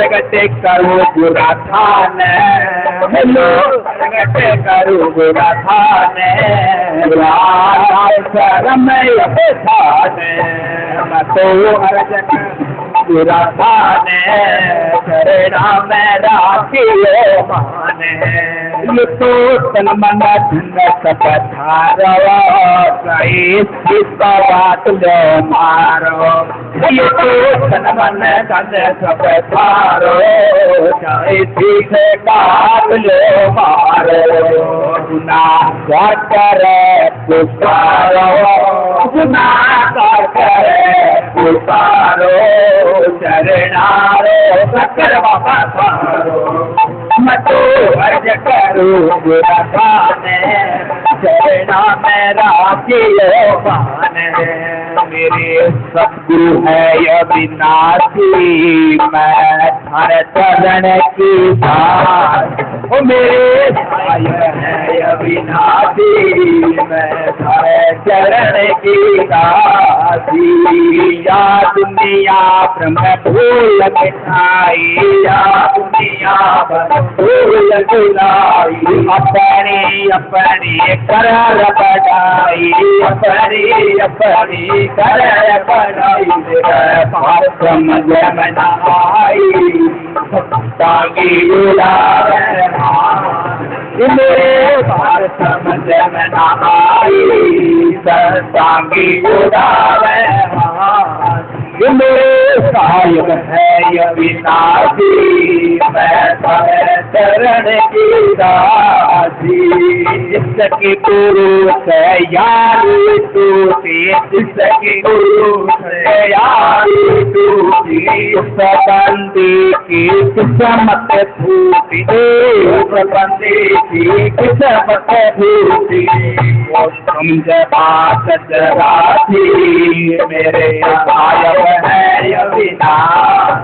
प्रगटे करो बुरा थान, हेलो प्रगटे करो बुरा थान, शरम थान तो अर्जन बुरा थान, शरणा में राखियो मान, ये तो तन मन धन सब धारो, इसका बात लो मारो, ये तो तन मन धन सब धारो, इसे बात लो मारो, गुनाह करे पुकारो, गुनाह करे पुकारो, शरणारो सकल बाबा मतो अर्ज करो बुरा थान, शरणा में राखियो मान, मेरे सद्गुरु है अविनाशी, मैं हर चरण की दास, ओ मेरे भाई है अविनाशी, मैं हर चरण की दासी, या दुनिया ब्रह्म भूल मिठाई, या दुनिया भूल गुलाई, अपनी अपनी कर बढ़ाई, अपनी अपनी कर बढ़ाई, पार समझ में न आई, ताकि उड़ावे मेरे पार समझ में न आई, ताकि उड़ावे मेरे साहिब है अविनाशी, मैं चरण की दासी, जिसकी गुरु से यारी टूटी, जिसकी गुरु से यारी टूटी, बंदी की किस्मत फूटी, बंदी की किस्मत फूटी, वो समझ बात जरा थी, मेरे साहिब है अविनाश,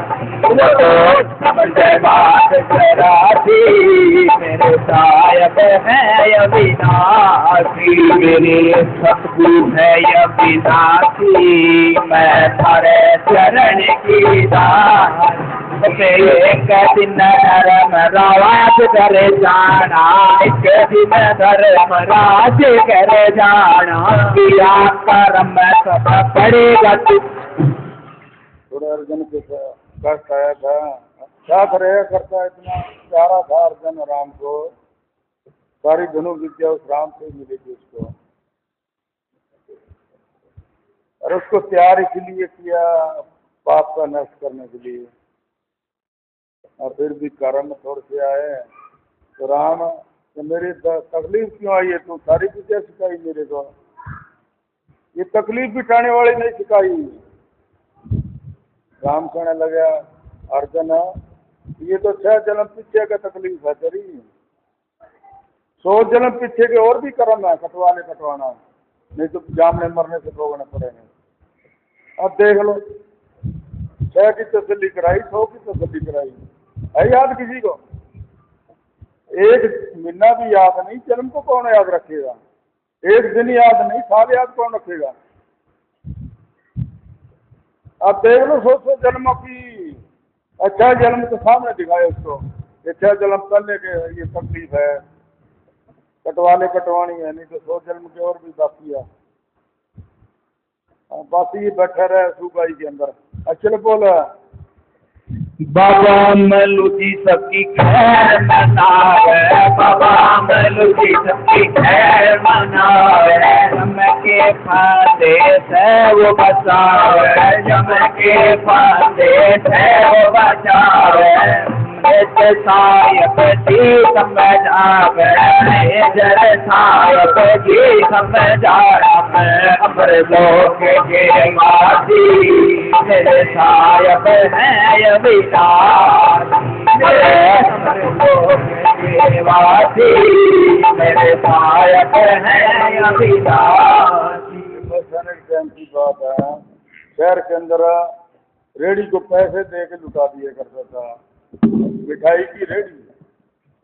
समझ बात जरा थी, मेरे साहिब है अविनाशी, मेरे सतगुरु है अविनाशी, मैं थारे चरण की दास, एक दिन धर्म राज करे जाना, एक दिन धर्म राज करे जाना, किया कर्म सब पड़ेगा थोड़ा अर्जुन के कष्ट आया था, क्या करे करता इतना प्यारा था अर्जुन राम को, सारी धनु विद्या उस राम से मिली थी उसको, और उसको तैयार इसलिए किया पाप का नष्ट करने के लिए, और फिर भी कर्म थोड़े से आए तो राम तो मेरी तकलीफ क्यों आई है, तू सारी विद्या सिखाई मेरे को, ये तकलीफ बिठाने वाली नहीं सिखाई। राम कहने लगा अर्जुन ये तो 6 जन्म पीछे का तकलीफ है तेरी, 100 जन्म पीछे के और भी कर्म है कटवाना, नहीं तो जामने मरने से भोगने पड़ेंगे। अब देख लो 6 की तसल्ली कराई, 100 की तसल्ली कराई, है याद किसी को? एक महीना भी याद नहीं, जन्म को कौन याद रखेगा? एक दिन याद नहीं, साल याद कौन रखेगा? अब देख लो 100 जन्मों की, अच्छा जन्म तो सामने दिखाए उसको, 6 जन्म करने के ये तकलीफ है, कटवानी है, नहीं तो 100 जन्म के और भी बाकी है। बाकी बैठे रहे सुगाई के अंदर। अच्छा बोल बाबा मलुजी सबकी खैर मनावे, बाबा मलुजी सबकी खैर मनावे, जम के फांदे से वो बचावे, जम के फांदे से वो बचावे, सायब जी समझावे, जर सायब जी समझावे, अमर लोक के वासी मेरे सायब है अविनाश, अमर लोक के वासी मेरे सायब है अविनाश। की बात है, शहर के अंदर रेडी को पैसे दे के लुटा दिया करता था, मिठाई की रेडी,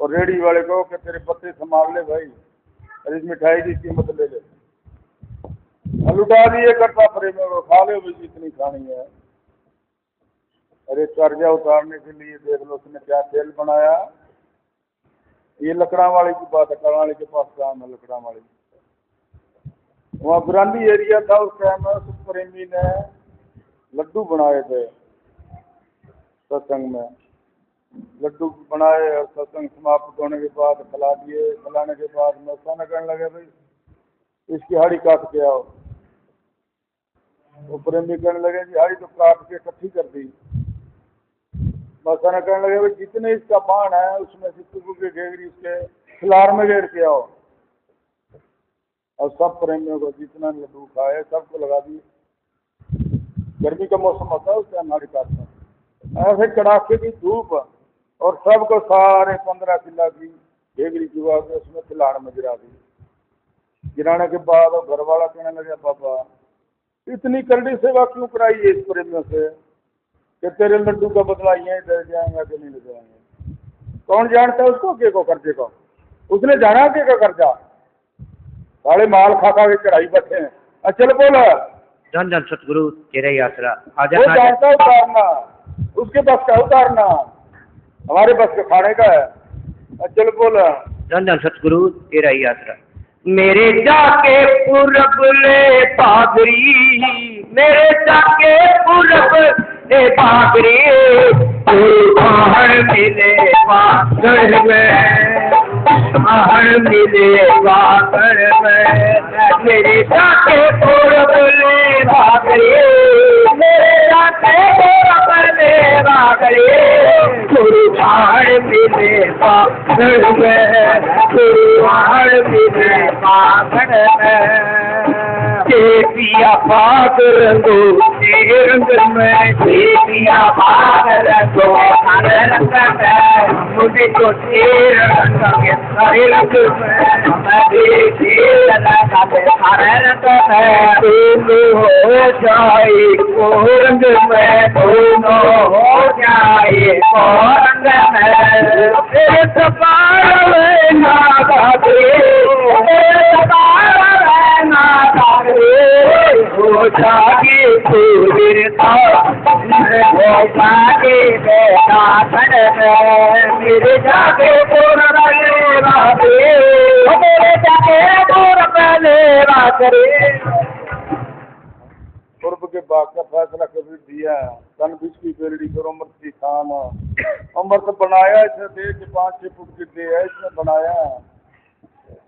और रेडी वाले को कि तेरे पत्ते संभाल ले भाई, और इस मिठाई की कीमत ले ले, लुटा दिए करता फ्रेम में, खा ले भाई जितनी खानी है। अरे कर्जा उतारने के लिए देख लो उसने क्या खेल बनाया। ये लकड़ा वाले की बात है, करवाली के पास काम है लकड़ा वाली। वहाँ बुरानी एरिया था उस टाइम में, उस प्रेमी ने लड्डू बनाए थे सत्संग में। लड्डू बनाए और सत्संग समाप्त होने के बाद खिला दिए। खिलाने के बाद मौसा कहने लगे भाई इसकी हाड़ी काट के आओ। वो प्रेमी कहने लगे कि हाड़ी तो काट के इकट्ठी कर दी। मौसा कहने लगे भाई जितने इसका बाण है उसमें से टुकू के घेगरी उसके खिलार में घेर के आओ। और सब प्रेमियों को जितना लड्डू खाए सबको लगा दिए। गर्मी का मौसम होता है उस टाइम हाड़ी काटते हैं। ऐसे कड़ाके की धूप और सबको सारे 15 किला की घेगरी चुवा के उसमें खिलाड़ में गिरा दी। गिराने के बाद घर वाला कहने लगे पापा इतनी करड़ी सेवा क्यों कराई है इस प्रेमियों से कि तेरे लड्डू का बदला यहीं दे जाएंगे कि नहीं ले जाएंगे। कौन जानता है उसको के को कर्जे को। उसने जाना के का कर्जा साले माल खा खा के चढ़ाई बैठे हैं। चल बोला धन धन सतगुरु तेरा ही आसरा। वो जानता है उतारना, उसके बस का उतारना, हमारे बस के खाने का है। चल बोला धन धन सतगुरु तेरा ही आसरा। मेरे जाके पूरब ले पागरी, मेरे जाके पूरब ले पागरी, बाहर मिले बागर में, बाहर मिले बागर में। मेरे जाके पूरब ले पागरी, मेरे जाके पूरब ले पागरी, बाहर मिले बागर में, बाहर मिले बागर में। पिया बाग रंगो तेरे रंग में, पिया बाग रंगो हरे रंग में, मुझे तो तेरे रंग के सारे रंग में, मैं लगा के हरे रंग में। दोनों हो जाए को रंग में, दोनों हो जाए को रंग में। तेरे सपार में ना भागे, तेरे सपार में ना भागे, हो जागे सूर्यता, हो जागे बेटा धन में। मेरे जागे पूरब ले बागरे, मेरे जागे पूरब ले बागरे। पूर्व के बाग का फैसला कभी दिया तन बीच की बेलड़ी करो अमृत की खान। अमृत बनाया इसे दे के 5-6 फुट की दे है इसने बनाया।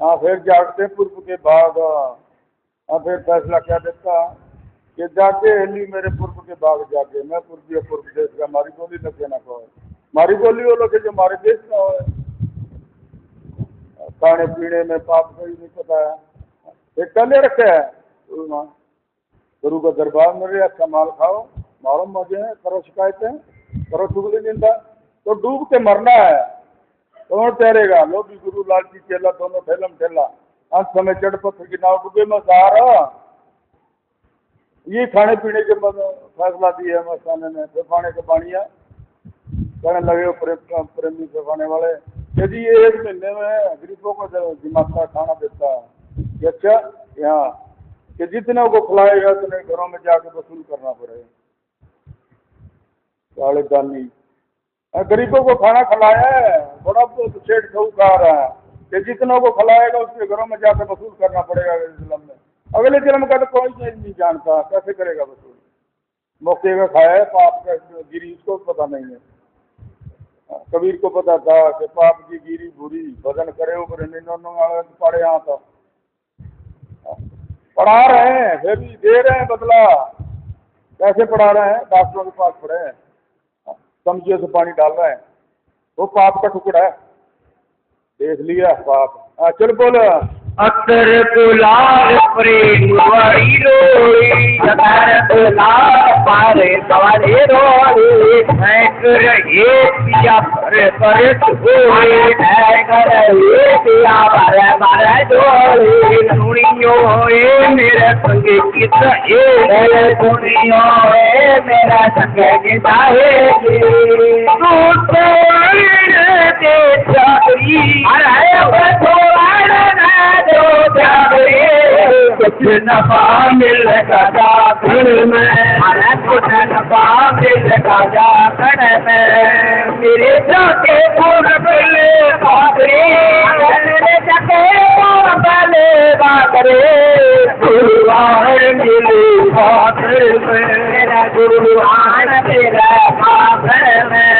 हाँ फिर जागते पूर्व के बाग। हाँ फिर फैसला क्या देता कि जाके हेली मेरे पूर्व के बाग जाके, मैं पूर्वी पूर्व देश का मारी बोली लगे ना कहो, मारी बोली वो लोग जो हमारे देश का हो। खाने पीने में पाप कोई नहीं पता है। एक कले रखे है गुरु का दरबार में अच्छा माल खाओ, मारो मजे हैं, करो शिकायतें, करो चुगली निंदा, तो डूब के मरना है। कौन तैरेगा? लोभी गुरु लालची चेला दोनों ठेलम ठेला। अंत समय चढ़ पत्थर की नाव डूबे में सहारा। ये खाने पीने के फैसला दिया है मस्ताने ने। फेफाने के बाणिया कहने लगे प्रेमी फेफाने वाले यदि ये 1 महीने में गरीबों को दिमाग खाना देता है। अच्छा यहाँ कि जितने को खिलाएगा उतने घरों में जाके वसूल करना पड़ेगा। साले दानी गरीबों को खाना खिलाया है, बड़ा सेठ साहूकार है कि जितनों को खिलाएगा उसके घरों में जाकर वसूल करना पड़ेगा अगले जन्म में। अगले जन्म का तो कोई चीज नहीं जानता, कैसे करेगा वसूल? मौके का खाया है पाप का गिरी, उसको पता नहीं है। कबीर को पता था कि पाप की गिरी बुरी, भजन करे ऊपर पड़े। यहाँ तो पढ़ा रहे हैं फिर भी दे रहे हैं बदला। कैसे पढ़ा रहे हैं? डॉक्टरों के पास पढ़े हैं, समझिए से पानी डाल रहे हैं, वो पाप का टुकड़ा है। देख लिया पाप। चल बोल अतर गुलाल प्रेम वाली रोई, अतर गुलाल पारे सवारे रोई, मैं कर ये पिया पर होए, मैं कर ये पिया पर जोड़ी। सुनियो ए मेरे संग किस ए, सुनियो ए मेरा संग किस है। तू ते चाकरी अरे कुछ नफा मिलेगा जाकर में, अरे कुछ नफा मिलेगा जाकर में, मेरे जाके पूरब ले बागरे, मेरे जाके पूरब ले बागरे, गुरुवार मिले बागर में, मेरा गुरुवार मेरा बागर में,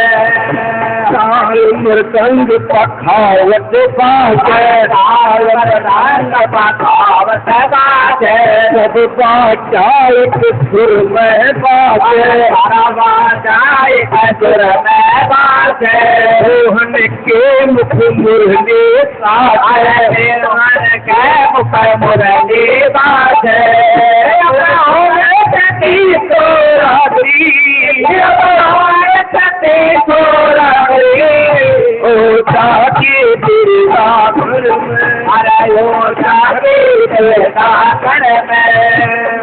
साल मृदंग पखावत बाजे, साल मृदंग पखावत बाजे, सब बाजा एक सुर में बाजे, सारा बाजा एक सुर में बाजे, मोहन के मुख मुरली साजे, मोहन के मुख मुरली बाजे, सती तो रात्रि सती तो ओ जाके तेरे सागर में, अरे ओ जाके तेरे सागर में,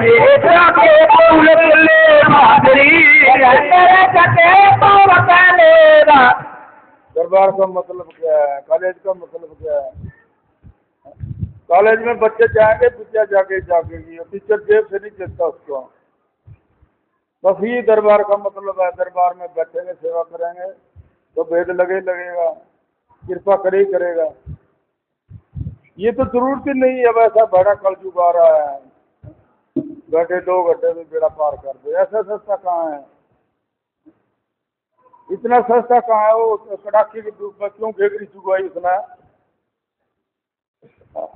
ये जाके पूरब ले बागरी, तेरे जाके पूरब ले बागरी। दरबार का मतलब क्या है? कॉलेज का मतलब क्या है? कॉलेज में बच्चे जाएंगे, विद्या जाके जागेगी, टीचर जेब से नहीं देता उसको। बस ये दरबार का मतलब है। दरबार में बैठेंगे, सेवा करेंगे तो भेद लगेगा, कृपा करे ही करेगा। ये तो जरूरत ही नहीं है वैसा बड़ा कलयुग आ रहा है, घंटे 2 घंटे में बेड़ा पार कर दे। ऐसा सस्ता कहाँ है, इतना सस्ता कहाँ है? वो कड़ाके के धूप में क्यों घेगरी चुगवाई उसने?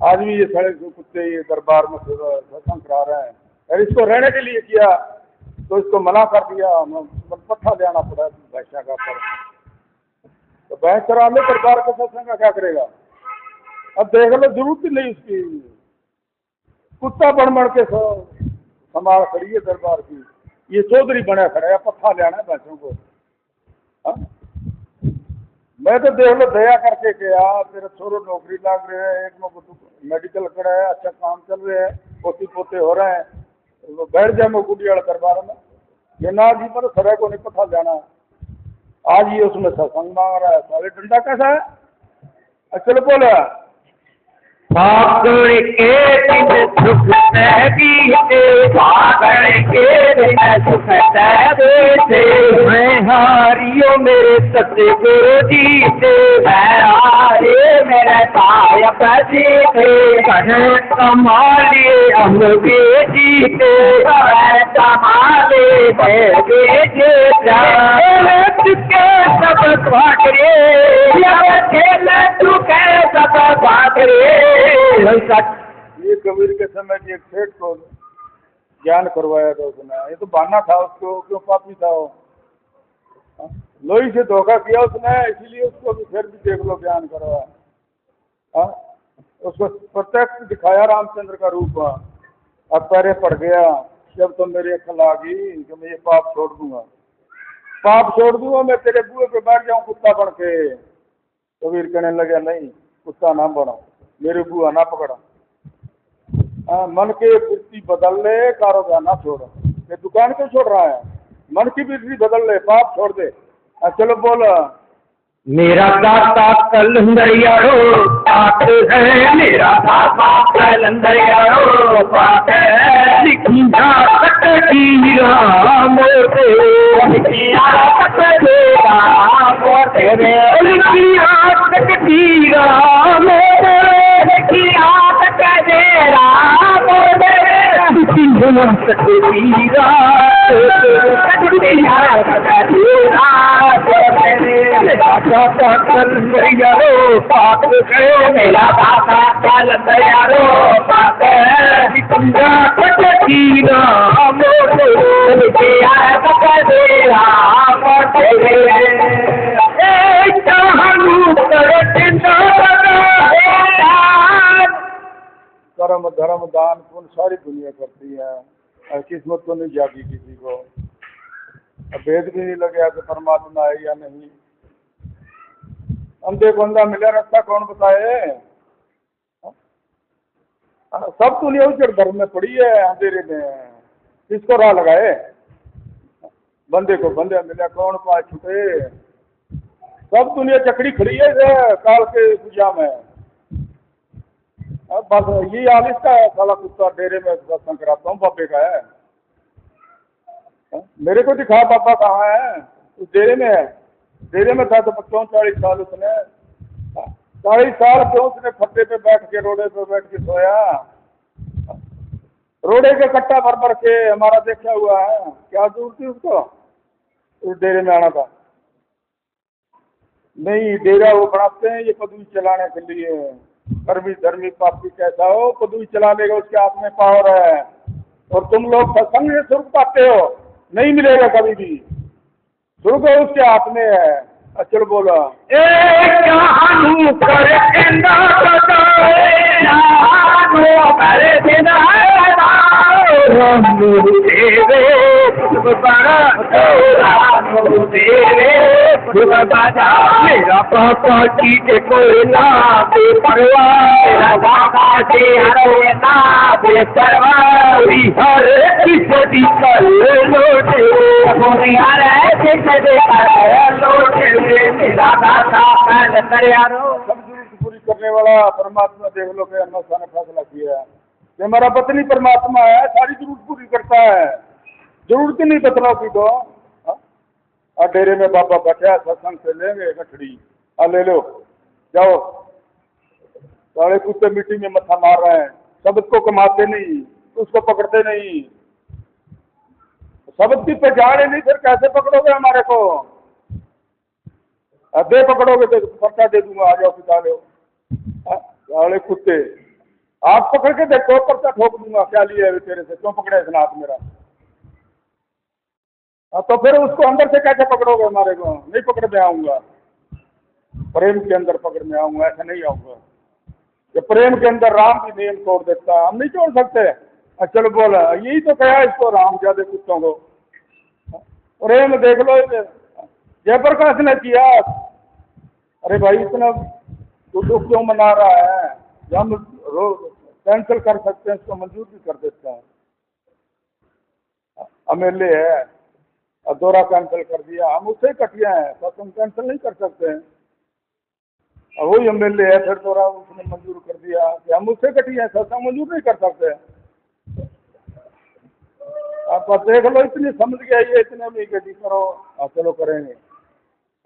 आज भी ये सारे कुत्ते ये दरबार में सत्संग करा रहे हैं, और इसको रहने के लिए किया तो इसको मना कर दिया, पट्टा लेना पड़ा भैंसा का पर। तो भैंस चरा ले, दरबार के सत्संग का क्या करेगा? अब देख लो, जरूरत ही नहीं उसकी, कुत्ता बन के संभाल खड़ी है दरबार की। ये चौधरी बना खड़ा है, पट्टा लेना है भैंसों को। हा? मैं तो देख लो दया करके गया, तेरा छोरो नौकरी लग रहे है, एक में मेडिकल करा है, अच्छा काम चल रहे हैं, पोती पोते हो रहे हैं, तो बैठ जाए मैं गुड़ी वाले दरबार में। ये ना जी पर सरे को नहीं पता जाना, आज ये उसमें सत्संग मांग रहा है, सारे डंडा कैसा है? चलो बोले फागुन के दिन सुख बीते, फागुन के दिन सुख बीते, मैं हारियो मेरे सतगुरु जी से, मैं हारे मेरे सायब जीते, कहे कमाले हम भी जीते, कहे कमाले मैं भी जीता, चुके सब भागरे, खेल चुके सब भागरे। ये कबीर के समय की एक सेठ को ज्ञान करवाया था उसने, ये तो बहाना था उसको, क्यों पापी था वो, लोही से धोखा किया उसने, इसीलिए उसको भी फिर भी देख लो ज्ञान करवाया। उसको प्रत्यक्ष दिखाया रामचंद्र का रूप, अब पैरे पड़ गया, जब तो मेरी अकल आ गई कि मैं ये पाप छोड़ दूंगा, मैं तेरे बुए पे बैठ जाऊं कुत्ता बन के। कबीर कहने लगे नहीं, कुत्ता ना बनो, मेरे बुआ ना पकड़ा, मन के वृत्ति बदल ले, कारोबार ना छोड़। ये दुकान क्यों छोड़ रहा है? मन की वृत्ति बदल ले, पाप छोड़ दे। चलो बोल। मेरा दाता कलंदरियारो पाक है, मेरा दाता कलंदरियारो पाक है, लिखिया कटकीरा मोटे, लिखिया कटकीरा मोटे, लिखिया कटकीरा मोटे, लिखिया कटकीरा मोटे, लिखिया कटकीरा कलंदरियारो पाक है, मेरा दाता कलंदरियारो पाक है, लिखिया कटकीरा मोटे, लिखिया कटकीरा मोटे। कर्म धर्म दान पुण्य सारी दुनिया करती है, किस्मत तो नहीं जागी किसी को, भेद भी नहीं लगे कि परमात्मा है या नहीं। अंधे को अंधा मिला रास्ता कौन बताए? सब दुनिया उजड़ धर्म में पड़ी है, अंधेरे में किसको राह लगाए? बंदे को बंदे मिला कौन पाए छुटे? सब दुनिया चकड़ी खड़ी है काल के पूजा में। अब बस ये आलिस का है साला कुत्ता, डेरे में सत्संग कराता हूँ, बाबे का है। मेरे को दिखा बाबा कहाँ है, उस डेरे में है। डेरे में था तो क्यों 40 साल उसने, 40 साल क्यों उसने फट्टे पे बैठ के, रोडे पे बैठ के सोया। रोडे के कट्टा भर भर के हमारा देखा हुआ है, क्या जरूरत थी उसको उस डेरे में आना था। नहीं, डेरा वो बनाते हैं ये पदवी चलाने के लिए। कर्मी धर्मी पापी कैसा हो, पदवी चला लेगा, उसके हाथ में पावर है। और तुम लोग सत्संग से सुर्ग पाते हो, नहीं मिलेगा कभी भी, सुर्ग उसके हाथ में है। चलो बोला मेरा पापा की कोयला बाबा के हर किसी कल लौटे मेरा सब जरूरत पूरी करने वाला परमात्मा देख लो के अल्लाह ने फैसला किया है कि हमारा पत्नी परमात्मा है, सारी जरूरत पूरी करता है, जरूरत ही नहीं बतलाव की तो। डेरे में बाबा बैठा है, सत्संग से लेंगे गठड़ी, ले लो जाओ। सारे कुत्ते मिट्टी में मत्था मार रहे हैं, शब्द को कमाते नहीं, उसको पकड़ते नहीं, शब्द की पहचान ही नहीं, फिर कैसे पकड़ोगे हमारे को। दे पकड़ोगे तो पर्चा दे दूंगा, आ जाओ पिता लो। सारे कुत्ते आप पकड़ के देखो, पर्चा ठोक दूंगा, क्या लिया है तेरे से, क्यों पकड़े इसने हाथ मेरा। तो फिर उसको अंदर से कैसे पकड़ोगे हमारे को, नहीं पकड़ में आऊंगा, प्रेम के अंदर पकड़ में आऊंगा, ऐसा नहीं आऊंगा। ये प्रेम के अंदर राम भी नियम तोड़ देता है, हम नहीं तोड़ सकते। चलो बोला, यही तो कहा इसको राम ज्यादा कुत्तों को, प्रेम देख लो। जयप्रकाश ने किया, अरे भाई इतना दुख क्यों मना रहा है, हम कैंसिल कर सकते हैं, इसको मंजूर भी कर देते हैं। MLA है, दौरा कैंसिल कर दिया, हम उससे कटिया हैं, तो हम कैंसिल नहीं कर सकते हैं। वही MLA है, फिर दौरा उसने मंजूर कर दिया कि हम उससे कटिया हैं, सत्संग मंजूर नहीं कर सकते। आप देख लो, इतनी समझ गया ये, इतने में गति करो, चलो करेंगे,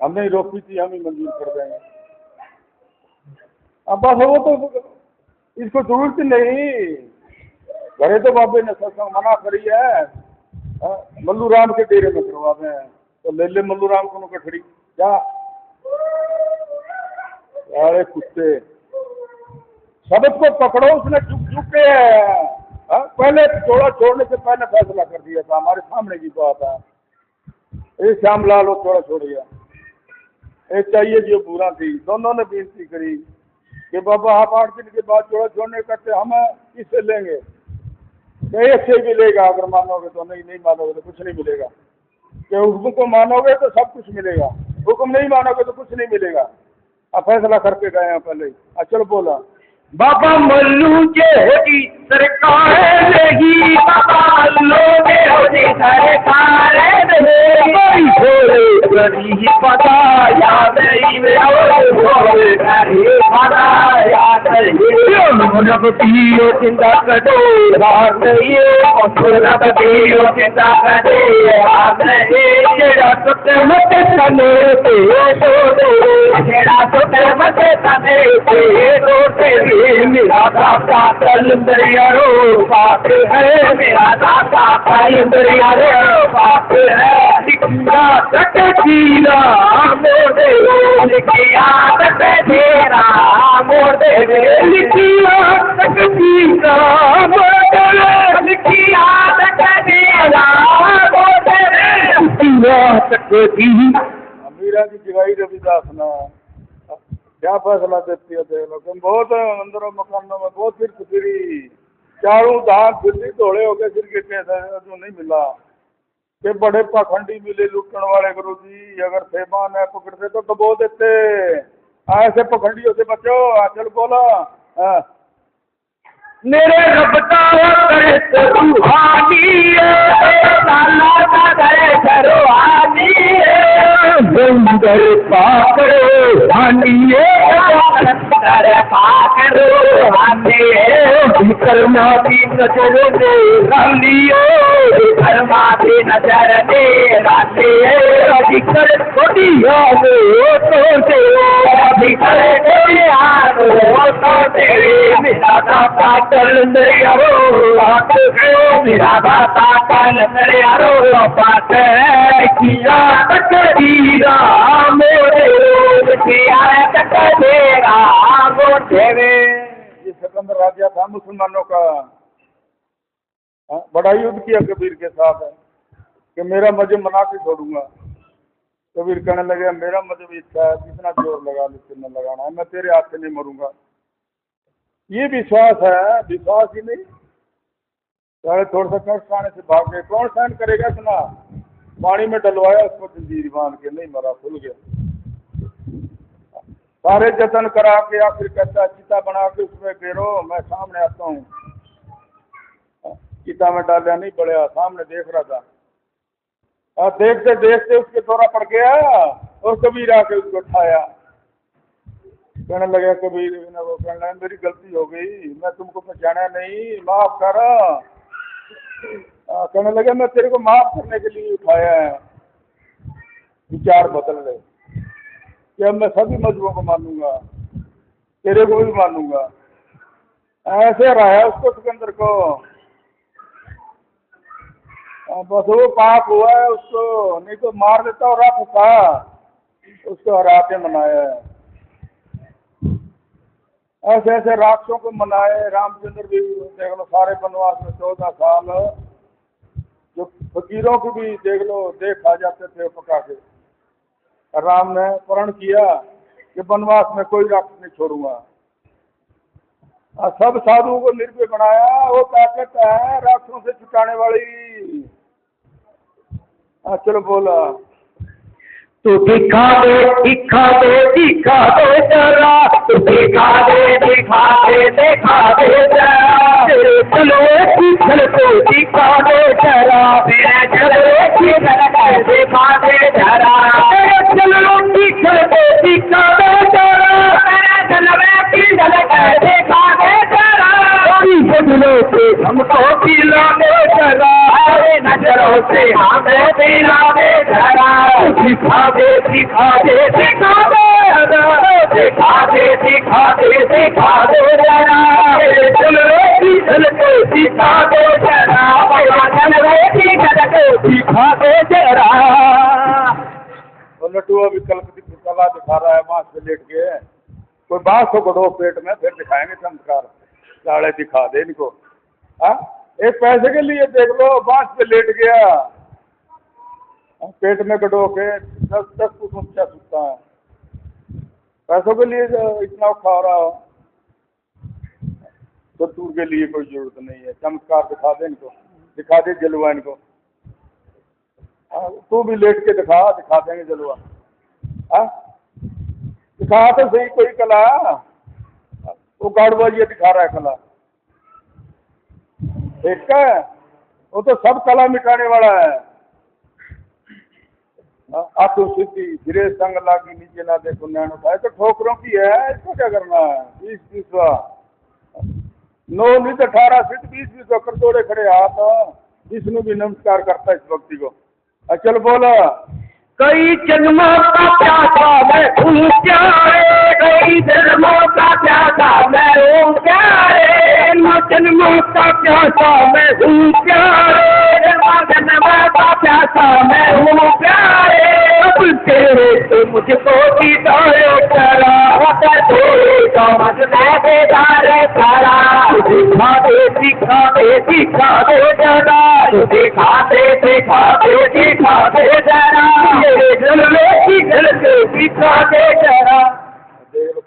हमने ही रोकी थी, हम ही मंजूर कर देंगे। अब बस वो तो इसको जरूरत नहीं, घरे तो बाबे ने सत्संग मना करी है, मल्लू राम के डेरे में करवाते हैं, तो ले ले मल्लू राम को कठड़ी क्या। अरे कुत्ते, शब्द को पकड़ो, उसने झुक झुक के पहले थोड़ा छोड़ने से पहले फैसला कर दिया था, हमारे सामने की बात है। ये श्यामलाल वो थोड़ा छोड़ गया, एक चाहिए जो बुरा थी, दोनों ने बेनती करी कि बाबा आप 8 दिन के बाद जोड़ा छोड़ने करते, हम किससे लेंगे, एक से मिलेगा, अगर मानोगे तो, नहीं मानोगे तो कुछ नहीं मिलेगा। कि हुक्म को मानोगे तो सब कुछ मिलेगा, हुक्म नहीं मानोगे तो कुछ नहीं मिलेगा। अब फैसला करके गए हैं पहले ही। चलो बोला बाबा मल्लू के होगी सरकार नहीं, बाबा लोगे होगी सरकार नहीं, भोले गरी पता याद नहीं, भोले गरी पता याद नहीं, रब पियो चिंता करो हार नहीं, रब पियो चिंता करे हार नहीं, तेरा सुत्र मत सने पे दो, तेरा सुत्र मत सने पे दो, मेरा दाता कलंदर यारो बाप है, मेरा दाता कलंदर यारो बाप है, लिखिया तक जीरा मोदे लिखिया तक तेरा मोदे लिखिया तक जीरा मोदे लिखिया तक तेरा मोदे लिखिया तक जी। अमीरा की जगाई रविदास ना क्या फैसला देती है, देख लो। तुम बहुत अंदरों मकानों में बहुत फिरी, चारों धाम फिर दौड़े हो गए, फिर के जो नहीं मिला कि बड़े पाखंडी मिले लुटने वाले। गुरु जी अगर सेबान है पकड़ते तो दबो देते, ऐसे पखंडियों से बचो। चल बोला मेरे रब का करे रूहानी, लाला का करे रूहानी, सुंदर पाकरो हानिए सुंदर पाकरो हानिए कर्मा की नजर दे रालियो कर्मा की नजर दे रालिए अधिकर कोटिया तो से अधिकर कोटिया तो से मेरा दाता कल यारो आठ मेरा दाता कल यारो पाठ किया तकदीरा मोरे किया तकदीरा मोरे। ये सिकंदर राजा था मुसलमानों का, बड़ा युद्ध किया कबीर के साथ कि मेरा मजहब मना के छोड़ूंगा। कबीर कहने लगे मेरा मजहब इच्छा है, जितना जोर लगा ले उतना लगाना है, मैं तेरे हाथ से नहीं मरूंगा। ये विश्वास है, विश्वास ही नहीं सारे थोड़ा सा कष्ट आने से भाग गए। कौन सहन करेगा इतना? पानी में डलवाया उसको जंजीर बांध के, नहीं मरा, खुल गया। सारे जतन करा के आखिर कहता चिता बना के उसमें घेरो, मैं सामने आता हूँ। चिता में डाला नहीं पड़ा, सामने देख रहा था। देखते देखते उसके दौरा पड़ गया और कबीर आके उसको उठाया। कहने लगा कबीर वो कहने लगा मेरी गलती हो गई, मैं तुमको पहचाना नहीं, माफ कर। कहने लगे मैं तेरे को माफ करने के लिए उठाया है। विचार बदल गए कि अब मैं सभी मजहबों को मानूंगा, तेरे को भी मानूंगा। ऐसे रहा उसको सिकंदर को। बस वो पाप हुआ है उसको, नहीं तो मार देता और रख था, उसको हरा के मनाया है। ऐसे ऐसे राक्षसों को मनाए। रामचंद्र भी देख लो सारे वनवास में 14 साल, जो फकीरों की भी देख लो देख आ जाते थे पका के। राम ने प्रण किया कि वनवास में कोई राक्षस नहीं छोड़ूंगा। सब साधुओं को निर्भय बनाया। वो ताकत है राक्षसों से छुटाने वाली। चलो बोला तो दिखा दे दिखा दे दिखा दे जरा, तो दिखा दे जरा, तेरे चलवे की छल को दिखा दे जरा, तेरे चलवे की छल को दिखा दे जरा, तेरे चलवे की छल को दिखा दे जरा, तेरे चलवे की छल को दिखा दे जरा, बदलो से हमको पिला दे जरा, नजरों से हमें पिला दे जरा, दिखा दे दिखा दे दिखा दे दिखा दे दिखा दे दिखा दे जरा, चलो चलते दिखा दे जरा, चलते दिखा दे जरा। लटुआ भी कला दिखा रहा है, बांस पे लेट के। कोई बांस को बढ़ो पेट में, फिर दिखाएंगे चमत्कार। साड़े दिखा दे इनको। एक पैसे के लिए देख लो, बांस पे लेट गया, पेट में गडो के 10 फुट ऊंचा सूखता है। पैसों के लिए इतना खा रहा हो, दस्तूर के लिए कोई जरूरत नहीं है। चमत्कार दिखा दे इनको, दिखा दे जलवा इनको। तू भी लेट के दिखा देंगे जलवा। दिखा तो सही कोई कला। वो गाड़ुआ ये दिखा रहा है कला, ठीक है? वो तो सब कला मिटाने वाला है। आत्म सिद्धि धीरे संग लागी नीचे ना देखो नैन उठाए, तो ठोकरों की है, इसको क्या करना है? 20-20 9 नित 18 सिद्ध 20-20 कर तोड़े खड़े हाथ। विष्णु भी नमस्कार करता है इस व्यक्ति को। चल बोला कई जन्मों का प्यासा मैं हूँ प्यारे, कई जन्मों का प्यासा मैं हूँ प्यारे, जन्मों का प्यासा मैं हूँ प्यारे, जन्मों का प्यासा मैं हूँ प्यारे, अब तेरे से मुझको दीदार करा, समझ में बेदार करा, दिखा दे दिखा दे दिखा दे जरा, दिखा दे दिखा दे दिखा दे जरा,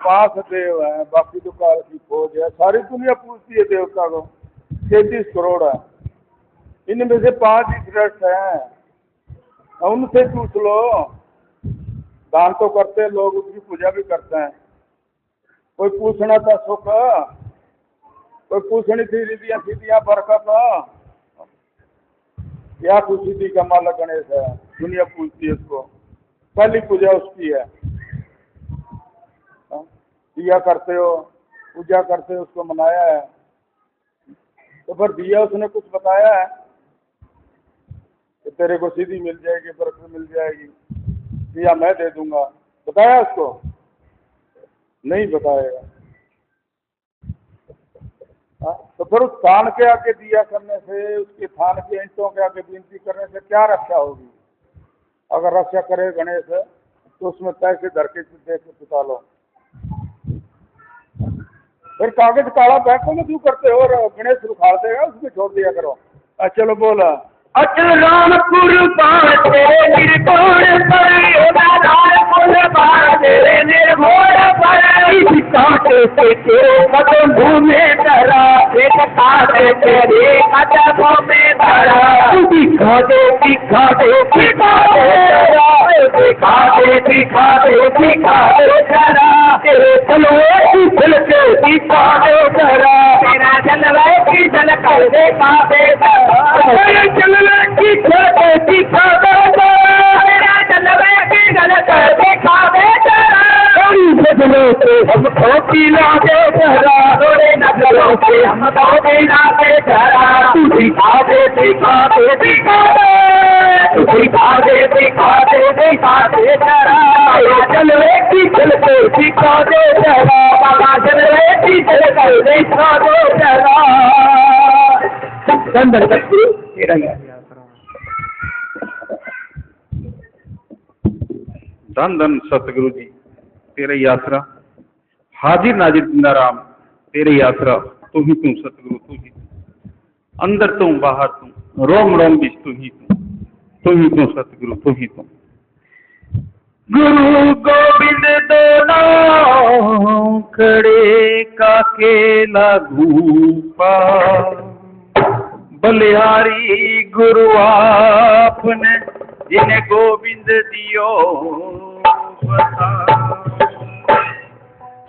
पांच देव है, बाकी तो काल की खोज है। सारी दुनिया पूछती है देवता को, 33 करोड़ है, इनमें से 5 ही श्रेष्ठ हैं। उनसे पूछ लो। दान तो करते लोग, उसकी पूजा भी करते हैं। कोई पूछना था सुख, कोई पूछनी थी रिधियाँ सीधियाँ बरकत, या खुशी थी का मालक गणेश है। दुनिया पूछती है उसको। पहली पूजा उसकी है। दिया करते हो, पूजा करते हो, उसको मनाया है, तो फिर दिया उसने कुछ बताया है कि तेरे को सीधी मिल जाएगी, बरकत मिल जाएगी, दिया मैं दे दूंगा, बताया उसको? नहीं बताएगा। तो फिर उस थान के आगे दिया करने से, उसके थान के ईंटों के आगे विनती करने से क्या रक्षा होगी? अगर रक्षा करे गणेश तो उसमें पैसे धर के दे के पिता लो। फिर कागज काला बैठो में क्यों करते हो? और गणेश उखाड़ देगा, उसमें छोड़ दिया करो। चलो बोला अचल रामपुर बाटे निर्भोर पर रामपुर बाटे निर्भोर पर काटे से कदम भूमि धरा एक काटे तेरे कदमों में धरा दिखा दे दिखा दे दिखा दे दिखा दे दिखा दे दिखा दे धरा तेरे तलवे की झलके दिखा दे धरा तेरा जलवे की झलक दिखा दे धरा की छोटे दिखा दे मेरा जलवे की गलत दिखा दे नजरों से हमको पीला दे जरा थोड़े नजरों से हमको पीला दे जरा तू दिखा दे दिखा दे दिखा दे तू दिखा दे दिखा दे दिखा दे जरा जलवे की झलके दिखा दे जरा बाबा जलवे की झलके दिखा दे जरा अंदर तक तेरा धन धन सतगुरु जी तेरे यात्रा, हाजिर नाजिर जिंदा राम तेरे यात्रा, तू ही तू सतगुरु, तू ही अंदर तू बाहर तू, रोम रोम बिच तू ही तू सतगुरु, तू ही तू। गुरु गोविंद दोनों खड़े का केला घूपा बलिहारी गुरु आपने जिन्हें गोविंद दियो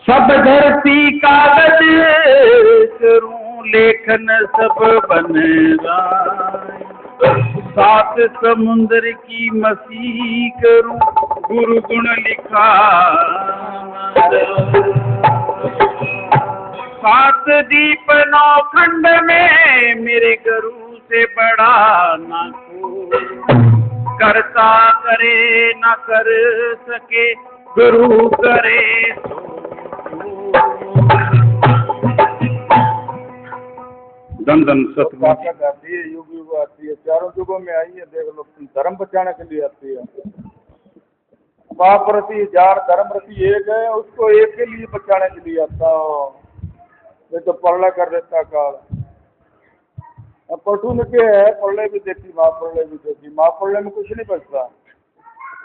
सब धरती कागज करूं लेखन सब बन सात समुद्र की मसी करूं गुरु गुण लिखा सात दीप नौ खंड में मेरे गुरु से बड़ा ना को करता करे न कर सके गुरु करे धन धन सतगुरु आती है, युग युग आती है, चारों युगों में आई है। देख लो, धर्म बचाने के लिए आती है। पाप रति जार धर्म रति एक है, उसको एक के लिए बचाने के लिए आता हो। ये तो पढ़ला कर देता काल। अब पटू में क्या है, पढ़ले भी देखी माँ, पढ़ले भी देखी माँ, पढ़ले में कुछ नहीं बचता।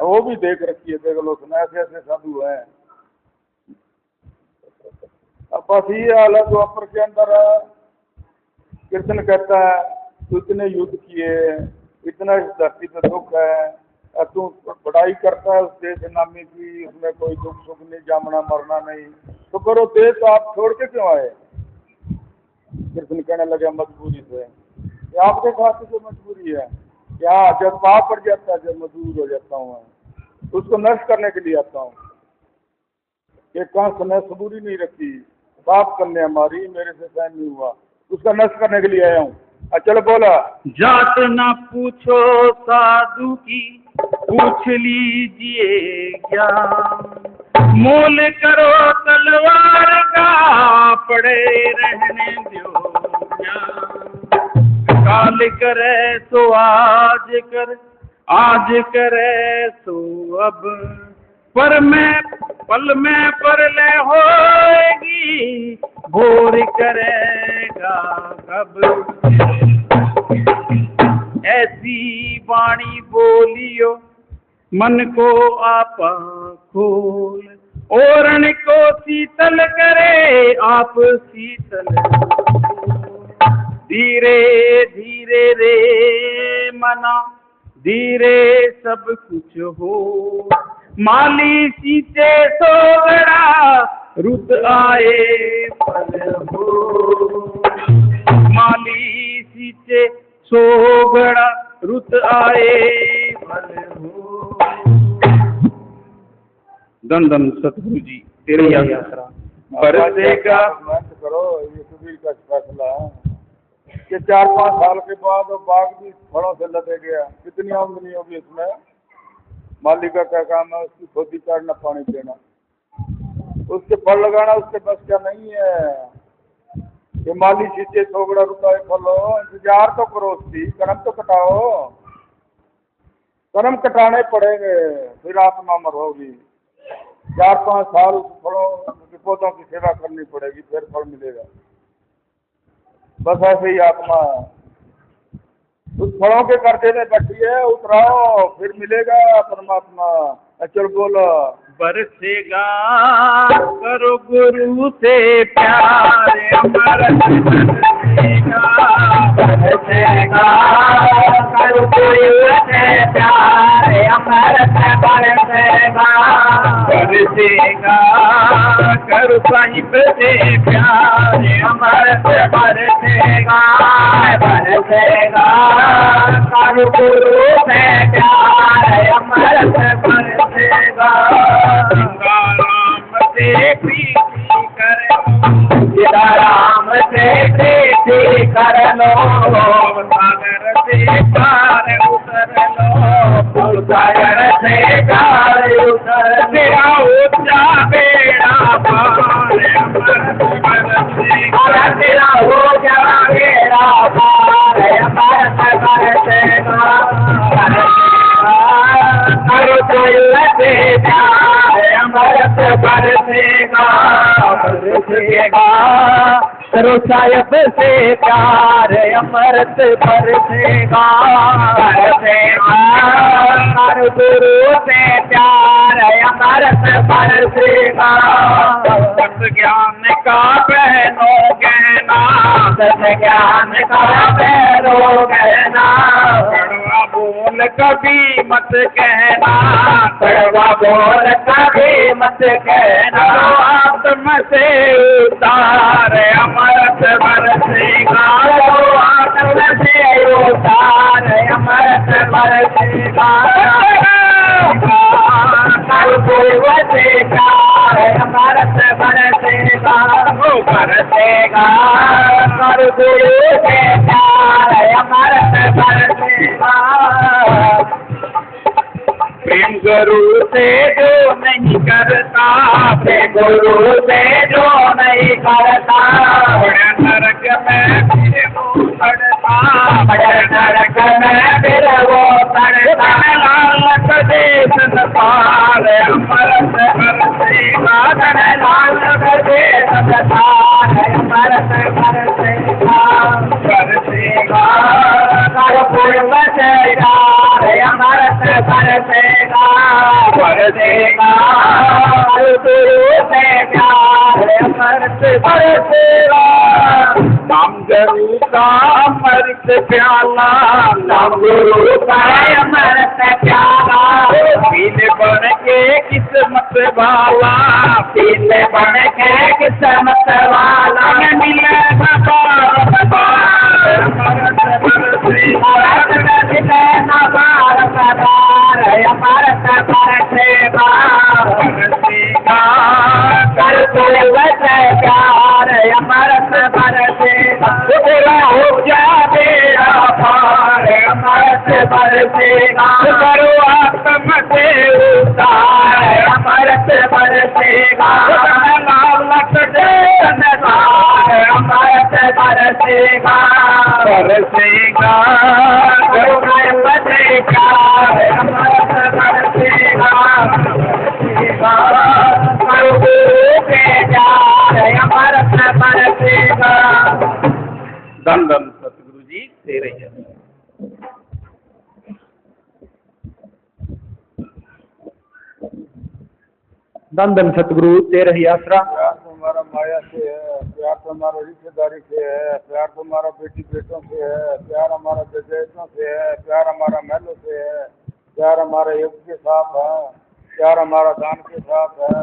वो भी देख रखी है, देख लो, ऐसे ऐसे साधु हैं। अब बस ये हाल है द्वापर के अंदर। कृष्ण कहता है तू इतने युद्ध किए, इतना इस धरती पे दुख है, तू बढ़ाई करता है उस देश नामी की, उसमें कोई दुख सुख नहीं, जामना मरना नहीं, तो करो देश आप छोड़ के क्यों आए? कृष्ण कहने लगे मजबूरी से। आपके साथ जो मजबूरी है, यहाँ जब पाप पड़ जाता है, जब मजबूर हो जाता हूँ मैं, उसको नष्ट करने के लिए आता हूँ। एक कहा समय सबूरी नहीं रखी, पाप करने हमारी मेरे से सहन नहीं हुआ, उसका नष्ट करने के लिए आया हूँ। चलो बोला, जात ना पूछो साधु की, पूछ लीजिए ज्ञान, मोल करो तलवार का, पड़े रहने दो ज्ञान। काल करे तो आज कर, आज करे तो अब, पर में पल में परले होएगी, भोर करेगा कब। ऐसी वाणी बोलियो मन को आपा खोल, ओरण को शीतल करे आप शीतल। धीरे धीरे रे मना, धीरे सब कुछ हो, माली सीते सोगड़ा, रुत आए फल हो। माली सीते सोगड़ा, रुत आए फल हो। धन धन सतगुरु जी तेरे आसरा बरसेगा। मेहनत करो, ये कबीर का फैसला है कि 4-5 साल के बाद वो बाग भी फलों से लदे गया। कितनी आमदनी होगी इसमें? मालिक का क्या काम है? उसकी खोदी काटना, पानी देना, उसके फल लगाना उसके बस का नहीं है। ये माली सीटे 100 बड़ा रुपये फल हो, इंतजार तो करो, उसकी कर्म तो कटाओ। कर्म कटाने पड़ेंगे फिर आत्मा मर होगी। 4-5 साल उस फलों के पौधों की सेवा करनी पड़ेगी, फिर फल मिलेगा। बस ऐसे ही आत्मा उस फलों के कर्जे में बैठी है, उतराओ फिर मिलेगा परमात्मा। चल बोलो। बरसेगा करो गुरु से प्यार अमृत बरसेगा। बरसेगा करो गुरु से प्यार अमृत बरसेगा। बरसेगा करो साहिब से प्यार अमृत बरसेगा। बरसेगा करो गुरु से प्यार अमृत बरसेगा। राम से प्रीति कर सीता राम से प्रीति कर लो। सागर से पार उतर लो। सागर से पार उतर तेरा ऊंचा बेड़ा पार अमृत बरसेगा। तेरा हो जा मेरा पार अमृत बरसेगा। करो दिल से प्यार अमृत बरसेगा। बरसेगा करो साहिब से प्यार अमृत बरसेगा। बरसेगा करो गुरु से प्यार अमृत बरसेगा। सत ज्ञान का बहनो गहना। सत ज्ञान का बहनो गहना। कड़वा बोल कभी मत कहना। कड़वा बोल कभी मत कहना। आत्म से उतार अमृत बरसेगा। आत्म से उतार अमृत बरसेगा। गुरु से प्यार अमृत बरसेगा। बरसेगा कर गुरु से प्यार अमृत बरसेगा। प्रेम गुरु से जो नहीं करता। प्रेम गुरु से जो नहीं करता। बड़ा नरक में फिर वो पड़ता। बड़े नरक में फिर वो पड़ता। लालच दे संसार अमृत बरसेगा। लाल दे संसार अमृत बरसेगा। बरसेगा कर पूर्व से प्यार अमृत बरसेगा। बरसेगा गुरु से प्यार अमृत बरसेगा। नाम गुरु का अमृत प्याला। नाम गुरु का अमृत प्याला। पीले बन के किस्मत वाला। पीले बन के किस्मत वाला। मिलेगा बार बार अमृत बरसेगा। भारत बार अमृत बरसेगा। बरसेगा कर पूर्व से प्यार अमृत बरसेगा। तेरा हो जा मेरा पार अमृत बरसेगा। करो आत्म से उतार अमृत बरसेगा। लालच दे संसार अमृत बरसेगा। बरसेगा गुरु से प्यार अमृत बरसेगा। गुरु से प्यार अमृत बरसेगा। धन धन सतगुरु जी तेरे ही धन धन सतगुरु तेरे ही आसरा। प्यार तो हमारा माया से है, प्यार तो हमारा रिश्तेदारी से है, प्यार तो हमारा बेटी बेटों से है, प्यार हमारा जजेतों से है, प्यार हमारा महलों से है, प्यार हमारा योग के साथ है, प्यार हमारा दान के साथ है,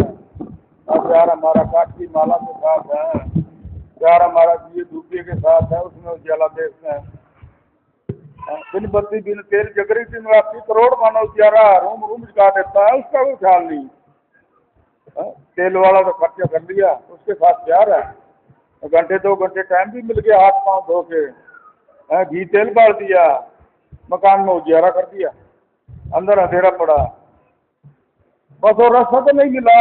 और प्यार हमारा काट की माला के साथ है, प्यार हमारा दिए धूपे के साथ है। उसमें उजाला देखते हैं। बिन बत्ती बिन तेल जगरी दिन रात्रि करोड़ मानो उजारा रूम रूम जगा देता है, उसका कोई ख्याल नहीं। तेल वाला तो खर्चा कर लिया, उसके साथ प्यार है, घंटे 2 घंटे टाइम भी मिल गया, हाथ पाँव धो के घी तेल डाल दिया, मकान में उजियारा कर दिया, अंदर अंधेरा पड़ा, बस वो रास्ता तो नहीं मिला,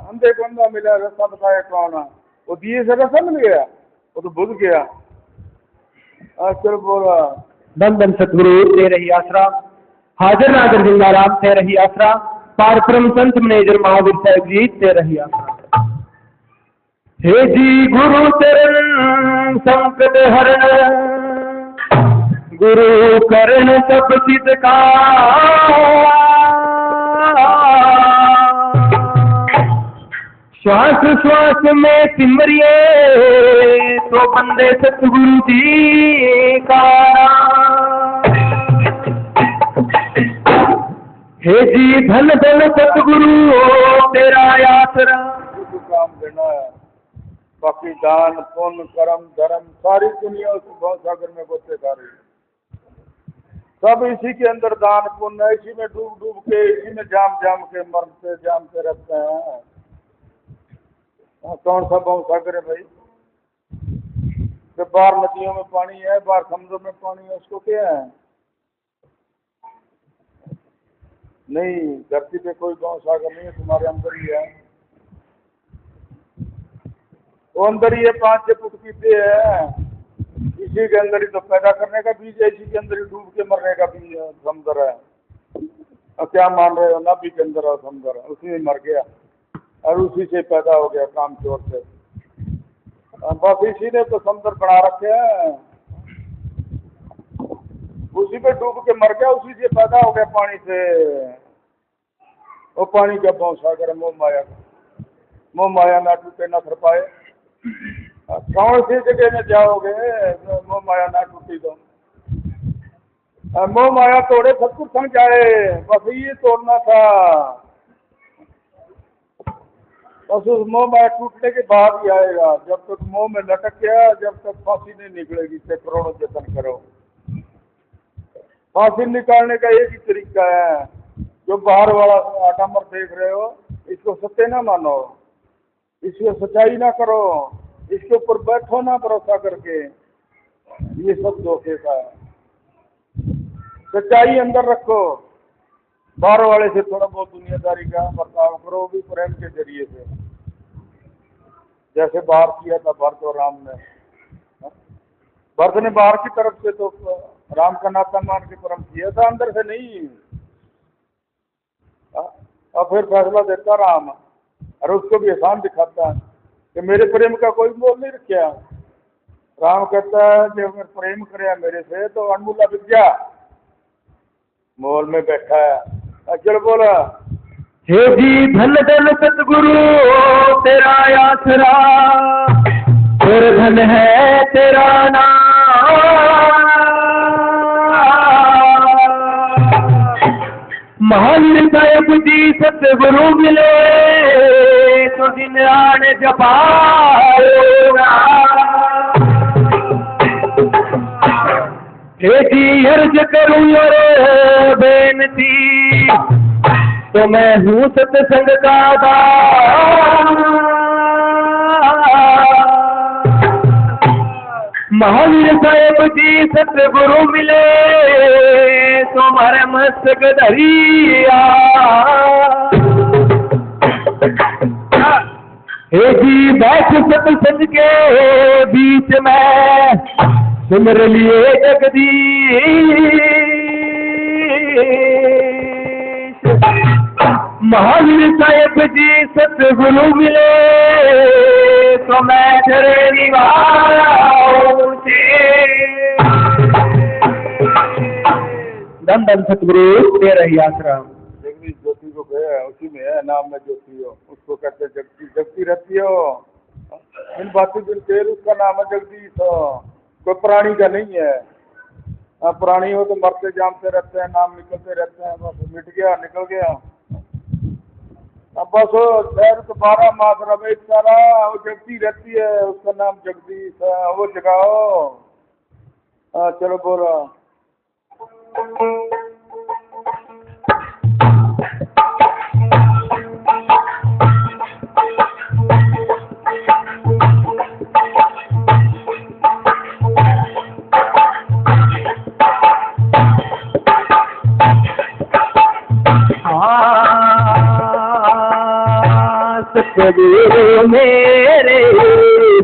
अंधे को अंधा मिला, रास्ता बताया कौन, वो दिए से रास्ता मिल गया, वो तो बुझ गया। चल बोला धन धन सतगुरु तेरे ही आसरा, हाजिर नाजिर जिंदा राम तेरे ही आसरा, पार ब्रह्म संत मैनेजर महावीर साहब जी तेरे ही आसरा। हे जी गुरु चरण संकट हरण, गुरु करण सब सिद्ध का, श्वास श्वास में सिमरिए तो बंदे सतगुरु जी का। हे जी धन धन सतगुरु तेरा आसरा, काम देना है, बाकी दान पुण्य कर्म धर्म सारी दुनिया उस भव सागर में गोते खा रही है, सब इसी के अंदर दान पुण्य, इसी में डूब डूब के, इसी में जाम जाम के मरते जामते रहते हैं। कौन सा भव सागर है भाई? जब बाहर नदियों में पानी है, बाहर समुद्र में पानी है, उसको क्या है? नहीं, धरती पे कोई गांव सागर नहीं है, तुम्हारे अंदर ही है, वो अंदर ही है, 5-6 फुट की पे है, इसी के अंदर ही तो पैदा करने का बीज है, इसी के अंदर ही डूब के मरने का बीज है, समुद्र है। और क्या मान रहे हो? नदी के अंदर है समुद्र, उसी में मर गया और उसी से पैदा हो गया काम चोर से, बस इसी ने तो समुद्र बना रखे हैं, उसी पे डूब के मर गया, उसी से पैदा हो गया पानी से। वो पानी का भव सागर है मोह माया का, मोह माया ना टूटे ना कर पाए। कौन सी जगह में जाओगे मोह माया ना टूटी तो? मोह माया तोड़े सतगुर संग जाए, बस ये तोड़ना था, बस उस मोह माया टूटने के बाद ही आएगा। जब तक मोह में लटक गया, जब तक फांसी नहीं निकलेगी, से करोड़ों जतन करो। फांसी निकालने का एक ही तरीका है, जो बाहर वाला आटामर देख रहे हो, इसको सत्य ना मानो, इसको सच्चाई ना करो, इसके ऊपर बैठो ना भरोसा करके, ये सब धोखे का है। सच्चाई अंदर रखो, बाहर वाले से थोड़ा बहुत दुनियादारी का बर्ताव करो, भी प्रेम के जरिए से, जैसे बाहर किया था भरत और राम ने। भरत ने बाहर की तरफ से तो राम का नाता मान के प्रेम किया था, अंदर से नहीं। और फिर फैसला देता राम, और उसको भी एहसान दिखाता है कि मेरे प्रेम का कोई मोल नहीं रखा। राम कहता है कि अगर प्रेम करे मेरे से तो अनमूला विद्या मोल में बैठा है। चल बोला, हे जी धन धन सतगुरु तेरा आसरा, और धन है तेरा नाम, महावीर साहब जी सतगुरु मिले तो दिन आने जपाएगा। हे जी अर्ज करूं और बेनती, तो मैं हूँ सत्संग का दाता। महावीर साहब जी सतगुरु मिले तुम्हारे मस्तक धरिया। हे जी बैठ सत्संग के बीच में सिमर लिए जगदीश। महावीर साहब जी सतगुरु मिले तो मैं तेरे निवास। धन धन सतगुरु तेरा ही आसरा। जगदीश ज्योति को गया, उसी में है, नाम में ज्योति हो, उसको कहते जगती, जगती रहती हो। इन बातों के तेल उसका नाम है जगदीश हो, कोई प्राणी का नहीं है। प्राणी हो तो मरते जामते रहते हैं, नाम निकलते रहते हैं, बस मिट गया निकल गया। अब बस शहर तो 12 मास रवे सारा, वो जगती रहती है, उसका नाम जगदीश है, वो जगाओ। चलो बोलो, सतगुरु मेरे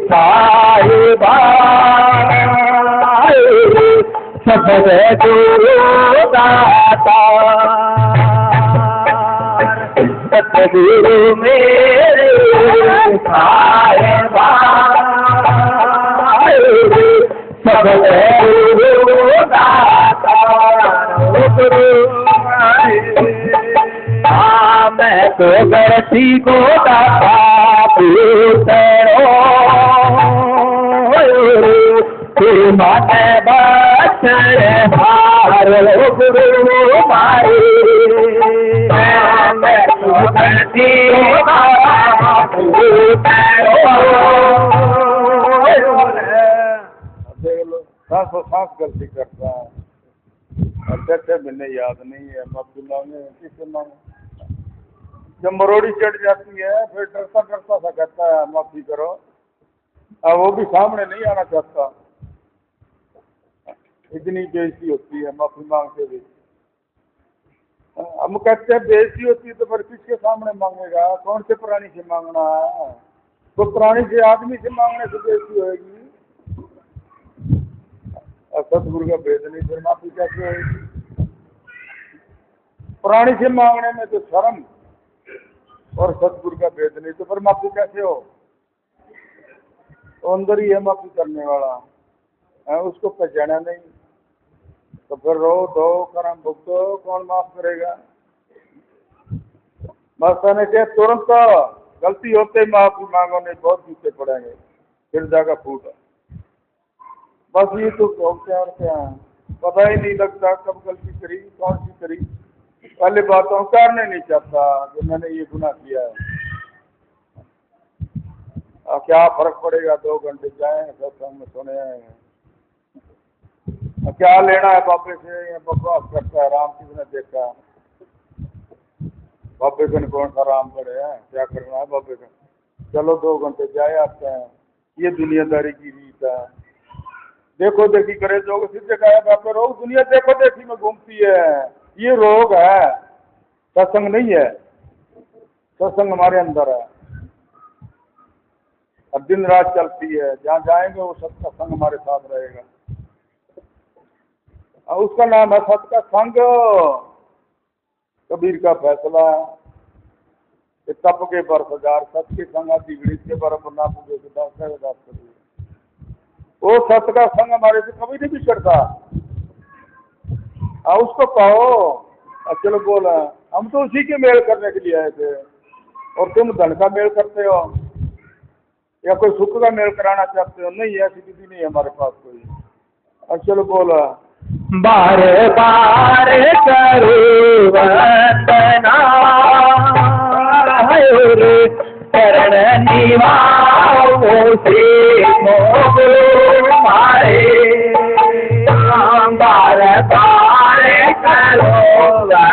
साहिबा सफर गुरु दाता सतगुरु मेरे साहिबा सफर गुरु दाता मैं तो गलती को दाता पूतरो माने बचर हार गुरु मारे मैं तो गलती को दाता सांस गलती करता है। अच्छे मैंने याद नहीं है, माफी मांगे किससे मांगे। जब मरोड़ी चढ़ जाती है फिर डरता डरता सा कहता है माफी करो, अब वो भी सामने नहीं आना चाहता। इतनी बेइज्जती होती है माफी मांगते भी। हम कहते हैं बेइज्जती होती है तो फिर किसके सामने मांगेगा, कौन से प्राणी से मांगना है? तो प्राणी से आदमी से मांगने से बेइज्जती होगी। सतगुरु का भेद नहीं फिर माफी कैसे होगी? प्राणी से मांगने में तो शर्म और सतगुरु का भेद नहीं तो फिर माफी कैसे हो? तो अंदर ही है माफी करने वाला है, उसको पहचाना नहीं तो फिर रो दो कर्म भुगतो, कौन माफ करेगा? मास्टर ने कहा तुरंत गलती होते ही माफी मांगो, नहीं बहुत जूते पड़ेंगे, फिर जाकर फूट। बस ये तो बोलते हैं और क्या, पता ही नहीं लगता कब गलती करी कौन सी करी। पहले बातों करने नहीं चाहता कि मैंने ये गुनाह किया है। क्या फर्क पड़ेगा, 2 घंटे जाए सत्संग में सुने हैं, क्या लेना है बाबे से? या बकवास करता है, राम किसने देखा? बाबे को कौन सा राम पड़े है, क्या करना है बाबे का? चलो 2 घंटे जाए आते हैं। ये दुनियादारी की रीत है। देखो देखी करे जो सिद्ध जगह बापे रोग दुनिया देखो देखी में घूमती है, ये रोग है, सत्संग नहीं है। सत्संग हमारे अंदर है और दिन रात चलती है, जहाँ जाएंगे वो सत्संग हमारे साथ रहेगा। और उसका नाम है सत का संग। कबीर का फैसला है, तप के बरस हजार सत के संग बिगड़ी के बरफ ना पूजे वो सत का संग हमारे से कभी नहीं बिछड़ता। उसको पाओ। चलो बोला हम तो उसी के मेल करने के लिए आए थे और तुम धन का मेल करते हो या कोई सुख का मेल कराना चाहते हो? नहीं, ऐसी विधि नहीं है हमारे पास कोई। चलो बोला बार बार करो वंदना चरण निवाओ से मोगो मारे। बार बार करो वंदना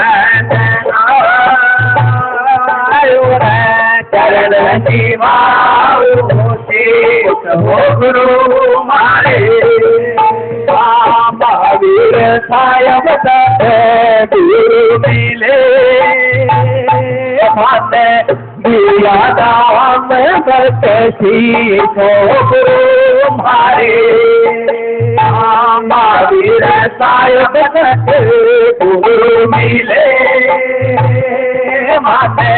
चरण निवाओ से मोगो मारे। महावीर सायब गुरु मिले माते दिया दाम बतसी गुरु मारे। महावीर सायब गुरु मिले माते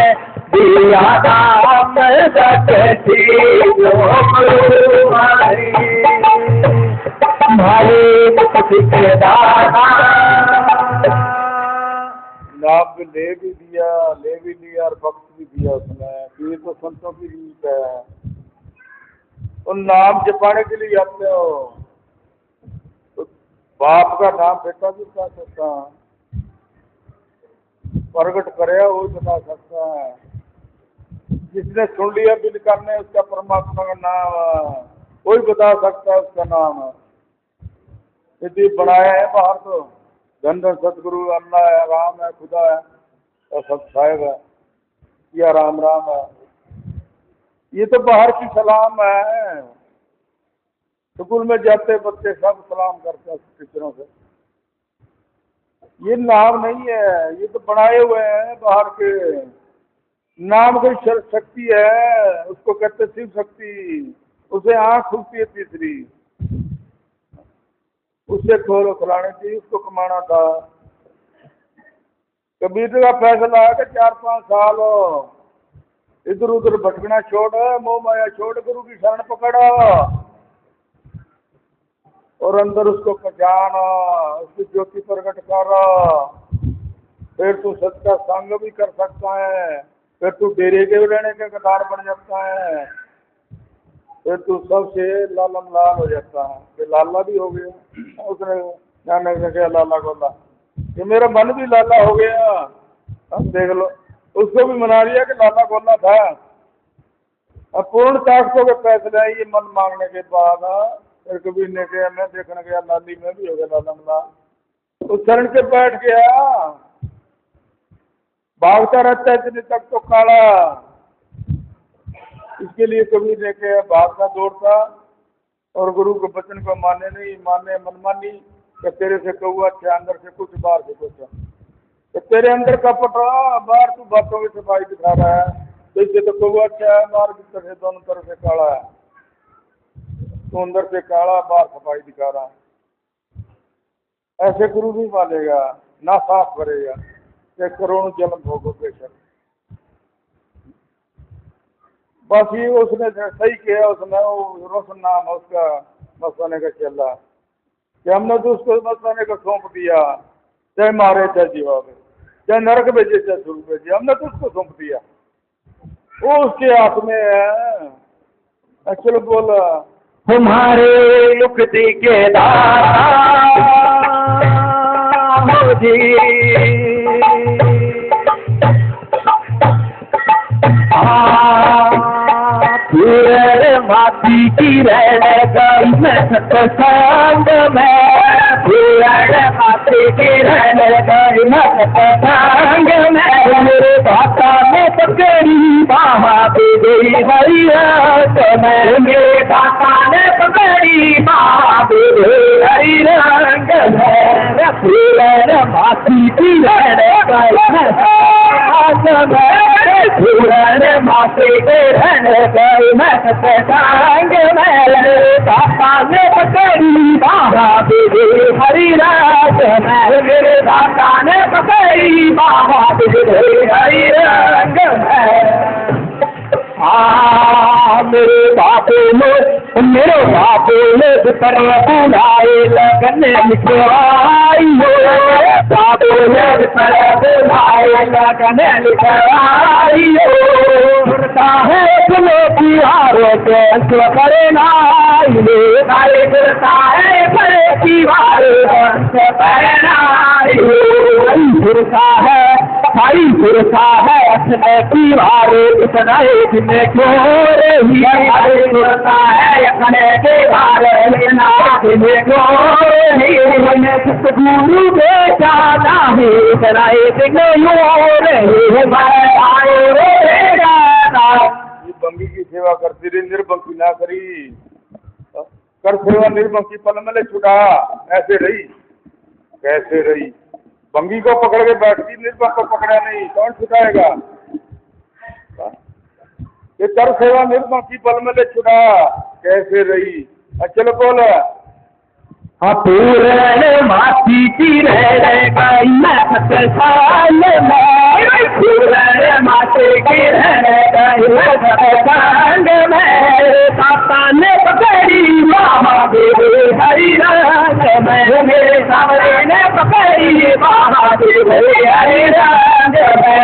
दिया दाम बतसी गुरु मारे। नाम ले भी दिया, ले भी लिया और बख्श भी दिया उसने। ये तो संतों की रीत है। उन नाम जपाने के लिए आते हो तो बाप का नाम बेटा भी बता सकता है, प्रगट करे वो बता सकता है। जिसने सुन लिया बिल करने उसका परमात्मा का नाम वही बता सकता है उसका नाम। यदि बनाया है बाहर तो धन धन सतगुरु अल्लाह है, राम है, खुदा है और सब साहेब है या राम राम है। ये तो बाहर की सलाम है। स्कूल में जाते बच्चे सब सलाम करते हैं टीचरों से। ये नाम नहीं है, ये तो बनाए हुए हैं बाहर के। नाम कोई शक्ति है, उसको कहते शिव शक्ति। उसे आँख खुलती है तीसरी, उससे खोलो खिलानी थी, उसको कमाना था। कबीर का फैसला है कि 4-5 साल इधर उधर भटकना छोड़, मोह माया छोड़, गुरु की शरण पकड़ा और अंदर उसको पहचाना, उसकी ज्योति प्रकट कर। फिर तू सच का संग भी कर सकता है, फिर तू डेरे के रहने के कतार बन जाता है, फिर तू सबसे लालम लाल हो जाता है। फिर लाला भी हो गया। उसने जाने से क्या लाला गोला, ये मेरा मन भी लाला हो गया। अब देख लो, उसको भी मना लिया कि लाला गोला था। अब पूर्ण ताकतों के फैसले है ये मन मांगने के बाद। फिर कबीर ने कहा मैं देखने गया लाली में भी हो गया लालम लाल। उस शरण के बैठ गया, भागता रहता है इतने तक तो काला। इसके लिए कबीर ने कहा भागता दौड़ता और गुरु के वचन को माने नहीं, माने मनमानी कि तेरे से कौआ अच्छा, अंदर से कुछ बाहर से कुछ। तो तेरे अंदर का पटा, बाहर तू बातों की सफाई दिखा रहा है, तो इससे तो कौआ अच्छा है, बाहर भीतर से दोनों तरफ से काला है। तो अंदर से काला, बाहर सफाई दिखा रहा है। ऐसे गुरु नहीं मानेगा, ना साफ करेगा, कि करोड़ों जन्म भोगो बेशक। बस ये उसने सही किया। उसने वो रोशन नाम है उसका मस्ताने का चेला, कि हमने तो उसको मस्ताने को सौंप दिया, चाहे मारे चाहे जीवावे, चाहे नरक भेजे चाहे स्वर्ग भेजे, हमने तो उसको सौंप दिया। वो उसके हाथ में है। चलो बोला तुम्हारे मुक्ति के दाता पूरे माती की रहने गई मैं सत्संग में, पूरे माती की रहने गई मैं सत्संग में। मेरे दाता ने पकड़ी बाबा दे गई हरियात में, मेरे दाता ने पकड़ी बाबा दे गई हरिरंग में। पूरे माती की रहने गई मैं सत्संग में, पूरे माती की रहने गई मैं सत्संग में। दाता ने पकड़ी बाबा दे गई हरिराज में, मेरे दाता ने पकड़ी बाबा दे गई हरिरंग में। मेरे बापू ने पर बुलाए लगन लिखवाई, बापू ने पर बुलाए लगन लिखवाई। सुनता है सुनो प्यारो के करना, सुनता है बड़े दीवार करना, सुनता है भाई सुरता है अपने दीवार इतना दिन क्यों रही, सुरता है अपने दीवार इतना दिन क्यों रही। सतगुरु बेटा नहीं इतना दिन क्यों रही, मैं आए रे। बंगी की सेवा करती रही, निर्बंकी ना करी। कर सेवा निर्बंकी पल में ले छुटा, ऐसे रही कैसे रही। बंगी को पकड़ के बैठती, निर्बंक को पकड़ा नहीं, कौन छुटाएगा। ये कर सेवा निर्बंकी पल में ले छुटा, कैसे रही। चलो बोल पूरे माती की रह गई मैं सत्संग में, पूरे माती की रह गई मैं सत्संग में। दाता ने पकड़ी बाबा दे गई हरिरंग में, मेरे सामने ने पकड़ी बाबा दे गई हरिरंग में।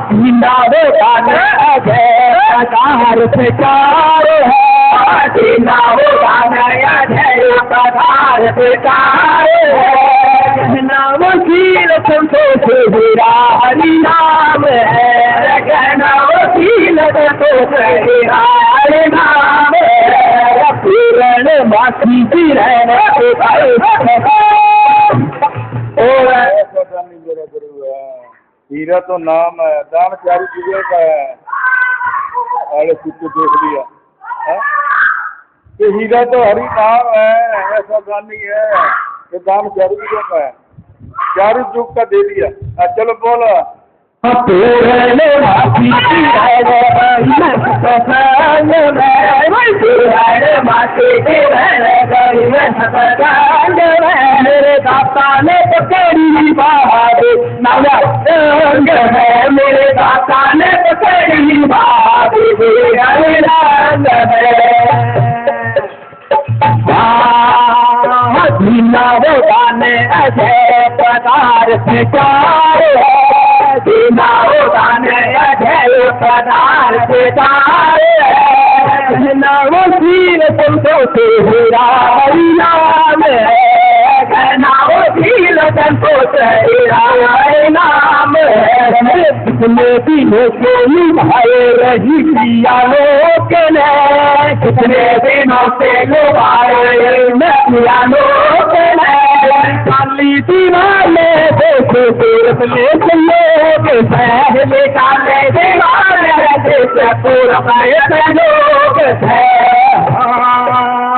पीना वो गाना जय कार से कार है, पीना वो गाना जय पधार से कार है। नाम वकील संतोष मेरा हरि नाम है, कहना वकील संतोष मेरा हरि नाम है। पूरण मासी की रहना हीरा तो नाम है, दान चारों चीजों का है। अरे कुछ देख लिया कि हीरा तो हरि नाम है, ऐसा गानी है कि दान चारों चीजों का है, चारों युग का दे दिया। चलो बोलो पूरे माफी मेरे दाता ने पकड़ी बात नया रंग है मेरे दाता ने पकड़ी बात रंग है दीना वो गाने अजय प्रकार से चार है दीना वो गाने अजय प्रकार से चार है वो शील तुमको से नाम है कहना वो शील तुमको से नाम है कितने दिनों कोई भाई रही पिया लोग ने कितने दिनों से लोग आए पिया लोग ने काली दीवाने देखो सूरत ले लोग पहले काले दीवाने देखे पूरा लोग है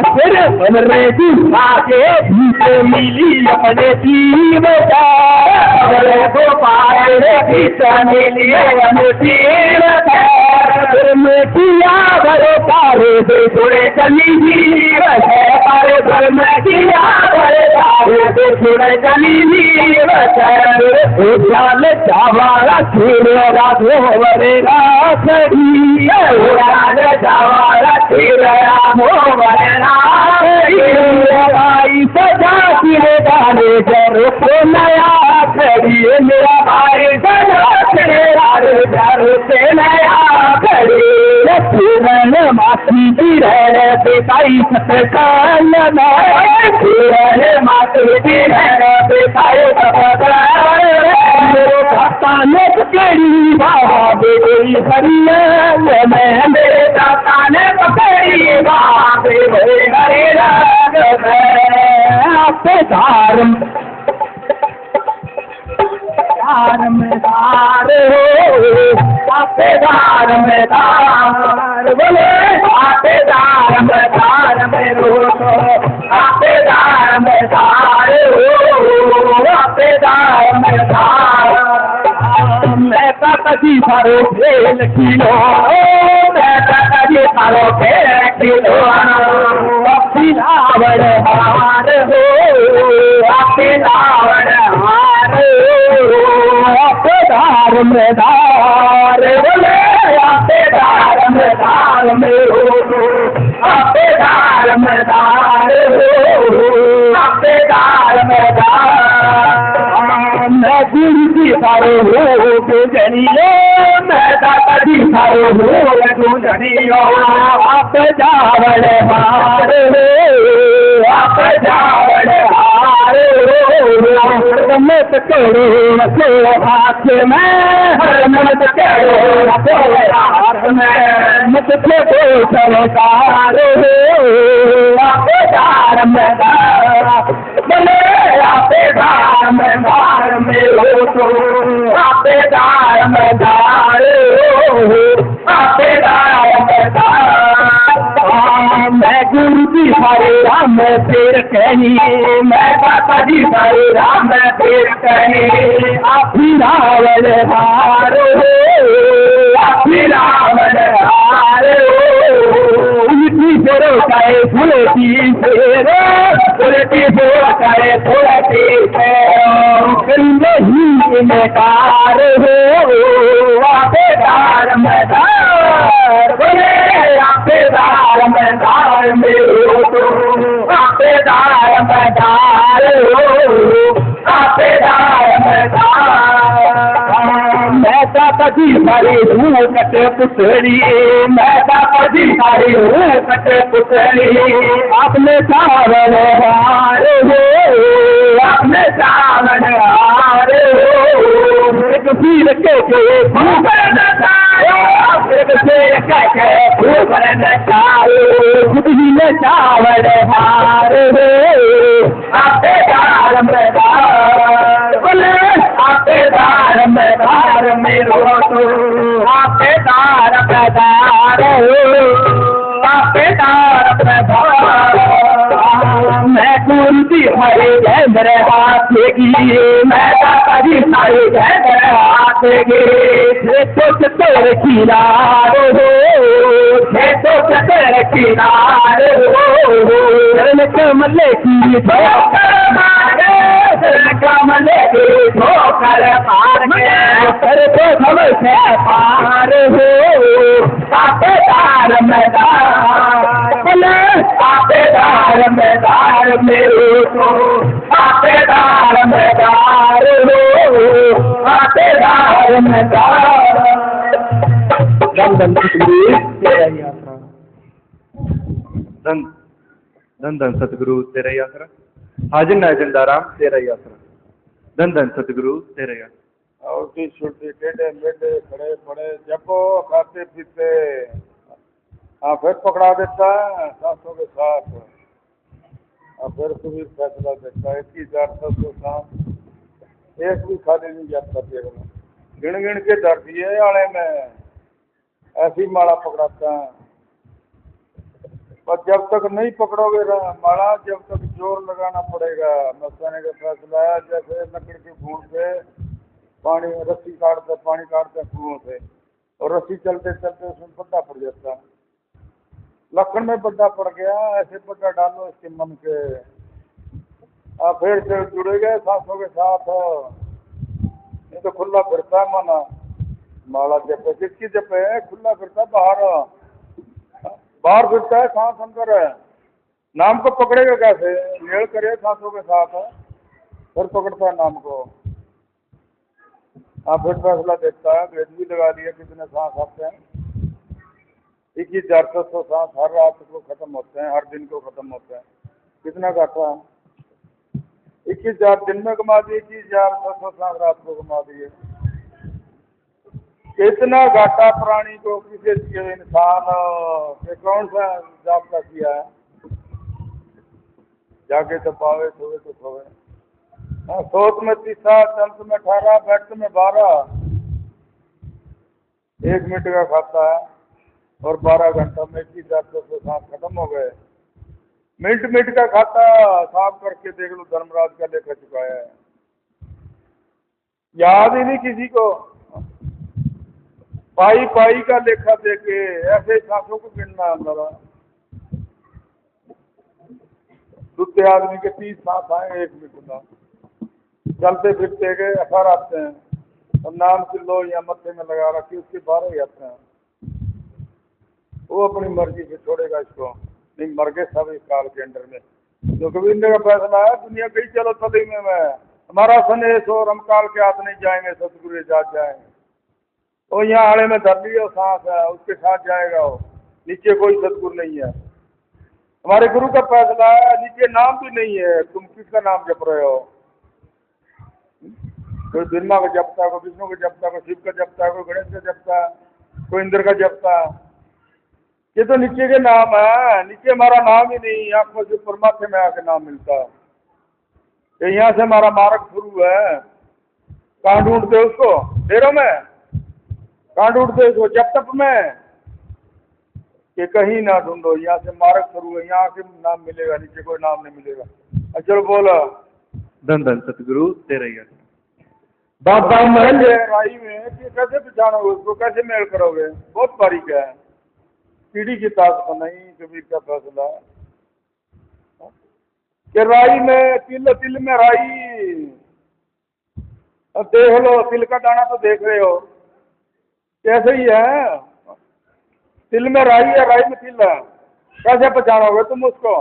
फिर हमरे दूसरा के भीतर मिली अपने जीव को पाए भीतर मिली अपने जीव किया बड़े तारे से थोड़े चली जीव है तारे घर में किया बड़े तारे से थोड़े चली जीव है जाल चावाला छेड़ेगा धोवरेगा खड़ी चावाला छेड़ेगा धोवरेगा भाई सजा के डाले जरो को नया खड़ी मेरा भाई सजा के डाले जरो से नया पूरन माथी की रहने बेताई सतकाल पूरन माथी की रहने बेताई सतकाल मेरे दाता ने पकड़ी बाबे कोई हरियाल में मेरे दाता ने पकड़ी बाबे कोई हरियाल में आपके धार्म में धार हो आपेदार में धार बोले आपेदार में धार में रो आपेदार में धार हो आपेदार में धार मैं कभी सारो खेल खिलो मैं कभी सारो खेल खिलो पिलावड़ हार हो पिलावड़ हार आपेदार में धार बोले आपेदार में धार में हो आपेदार में धार हो आपेदार में धार मैं गुरु सारो हो गुजरियो मैं दादा जी सारो हो गुजरियो आप जावड़ हार हो आप जावड़ हार हो मत करो हाथ में हर मत करो हाथ में मत फेंको सरकार हो आपेदार में बोले आपेदार में धार में हो तो आपेदार में धार हो आपेदार में धार मैं गुरु जी हरे राम फिर कहीं मैं बाबा जी हरे राम फिर कहीं आप रावण हार हो आप रावण हार हो उल्टी फेरो चाहे फुलती फेरो उल्टी फेरो चाहे फुलती फेरो नहीं इनकार हो आपेदार में धार बोले आपेदार में धार में हो तो आपेदार में धार हो आपेदार में धार मैं कभी हरी हूँ कटे पुतली मैं कभी हरी हूँ कटे पुतली अपने सावन हार हो अपने सावन हार हो एक पीर के भूपर एक शेर के भूपर बुद्धि में चावल हार हो आपेदार में धार बोले आपेदार में धार मेरो तो आपेदार में धार हो आपेदार में धार मैं कुंती हरे जय मेरे हाथ की मैं दाता जी सारे जय मेरे हाथ के तो चतर किनारो तो चतर किनारो चरण कमल की ठोकर मारे कमल की ठोकर मार कर तो सबसे पार हो सापेदार मैदार मेरे को सापेदार मैदार हो सापेदार मैदार धन धन सतगुरु तेरा ही आसरा। हाजिर नाजिर दाराम तेरा ही आसरा। धन सतगुरु तेरा ही आसरा। औरती छुट्टी टेढ़े मेढ़े खड़े पड़े जपो खाते पीते हाँ फिर पकड़ा देता है सांसों के साथ। और फिर कबीर फैसला देता है 21,707 एक भी खाली नहीं जाता पेड़ में गिन गिन के धर दिए आले में ऐसी माला पकड़ाता है। पर जब तक नहीं पकड़ोगे माला जब तक जोर लगाना पड़ेगा। मस्ताने का फैसला है जैसे लकड़ी के घूम से पानी रस्सी काटते पानी काटते कुओं से और रस्सी चलते चलते उसमें पट्टा पड़ जाता है। लकड़ में पट्टा पड़ गया ऐसे पट्टा डालो इसके मन के फिर से जुड़े गए सांसों के साथ। ये तो खुला फिरता है माना माला जपे किसकी जपे खुला फिरता बाहर फिरता है सांस अंदर है। नाम को पकड़ेगा कैसे मेल करे सांसों के साथ फिर पकड़ता है नाम को। फिर फैसला देता है वेद भी लगा दिया कितने सांस आते हैं 21,700 सांस हर रात को खत्म होते हैं हर दिन को खत्म होते हैं। कितना घाटा है 21,000 दिन में कमा दिए 21,700 सांस रात को कमा दिए। इतना घाटा प्राणी को किसी इंसान के कौन सा जापता किया है। जाके तो पावे सोवे तो सोवे सोच में 30 चलत में 18 बैठ में 12 1 मिनट का खाता है और 12 घंटा में 21,700 सांस खत्म हो गए। मिनट का खाता साफ करके देख लो धर्मराज का लेखा चुकाया है। याद ही नहीं किसी को पाई का लेखा देके ऐसे सांसों को गिनना अंदर दूसरे आदमी के 30 सांस आए 1 मिनट का चलते फिरते गए 18 आते हैं और नाम की लो या मत्थे में लगा रखी उसके 12 ही आते हैं। वो अपनी मर्जी से छोड़ेगा इसको नहीं मर गए सब इस काल के अंडर में। जो कबीर का फैसला है दुनिया गई चलो तली में मैं हमारा सनेश और हम काल के हाथ नहीं जाएंगे सतगुरु जात जाएंगे। और यहाँ आड़े में धर लिया सांस है उसके साथ जाएगा वो नीचे कोई सतगुरु नहीं है। हमारे गुरु का फैसला है नीचे नाम भी नहीं है तुम किसका नाम जप रहे हो। कोई ब्रह्मा का जपता है कोई विष्णु का जपता है कोई शिव का जपता है कोई गणेश का जपता है कोई इंद्र का जपता है। ये तो नीचे के नाम है नीचे हमारा नाम ही नहीं आंखों से ऊपर माथे में आके नाम मिलता है। यहाँ से हमारा मार्ग शुरू है। कहाँ ढूंढते उसको डेरों में कहाँ ढूंढते उसको जप तप में कि कहीं ना ढूंढो। यहाँ से मार्ग शुरू है यहाँ से नाम मिलेगा नीचे कोई नाम नहीं मिलेगा। चलो बोला धन सतगुरु तेरा ही बाबा महल राई में कि कैसे पहचानोगे उसको कैसे मेल करोगे बहुत बारीक है। सीढ़ी की ताकत नहीं कबीर का फैसला कि राई में तिल में राई अब देख लो तिल का दाना तो देख रहे हो कैसे ही है। तिल में राई है राई में तिल है कैसे पहचानोगे तुम उसको।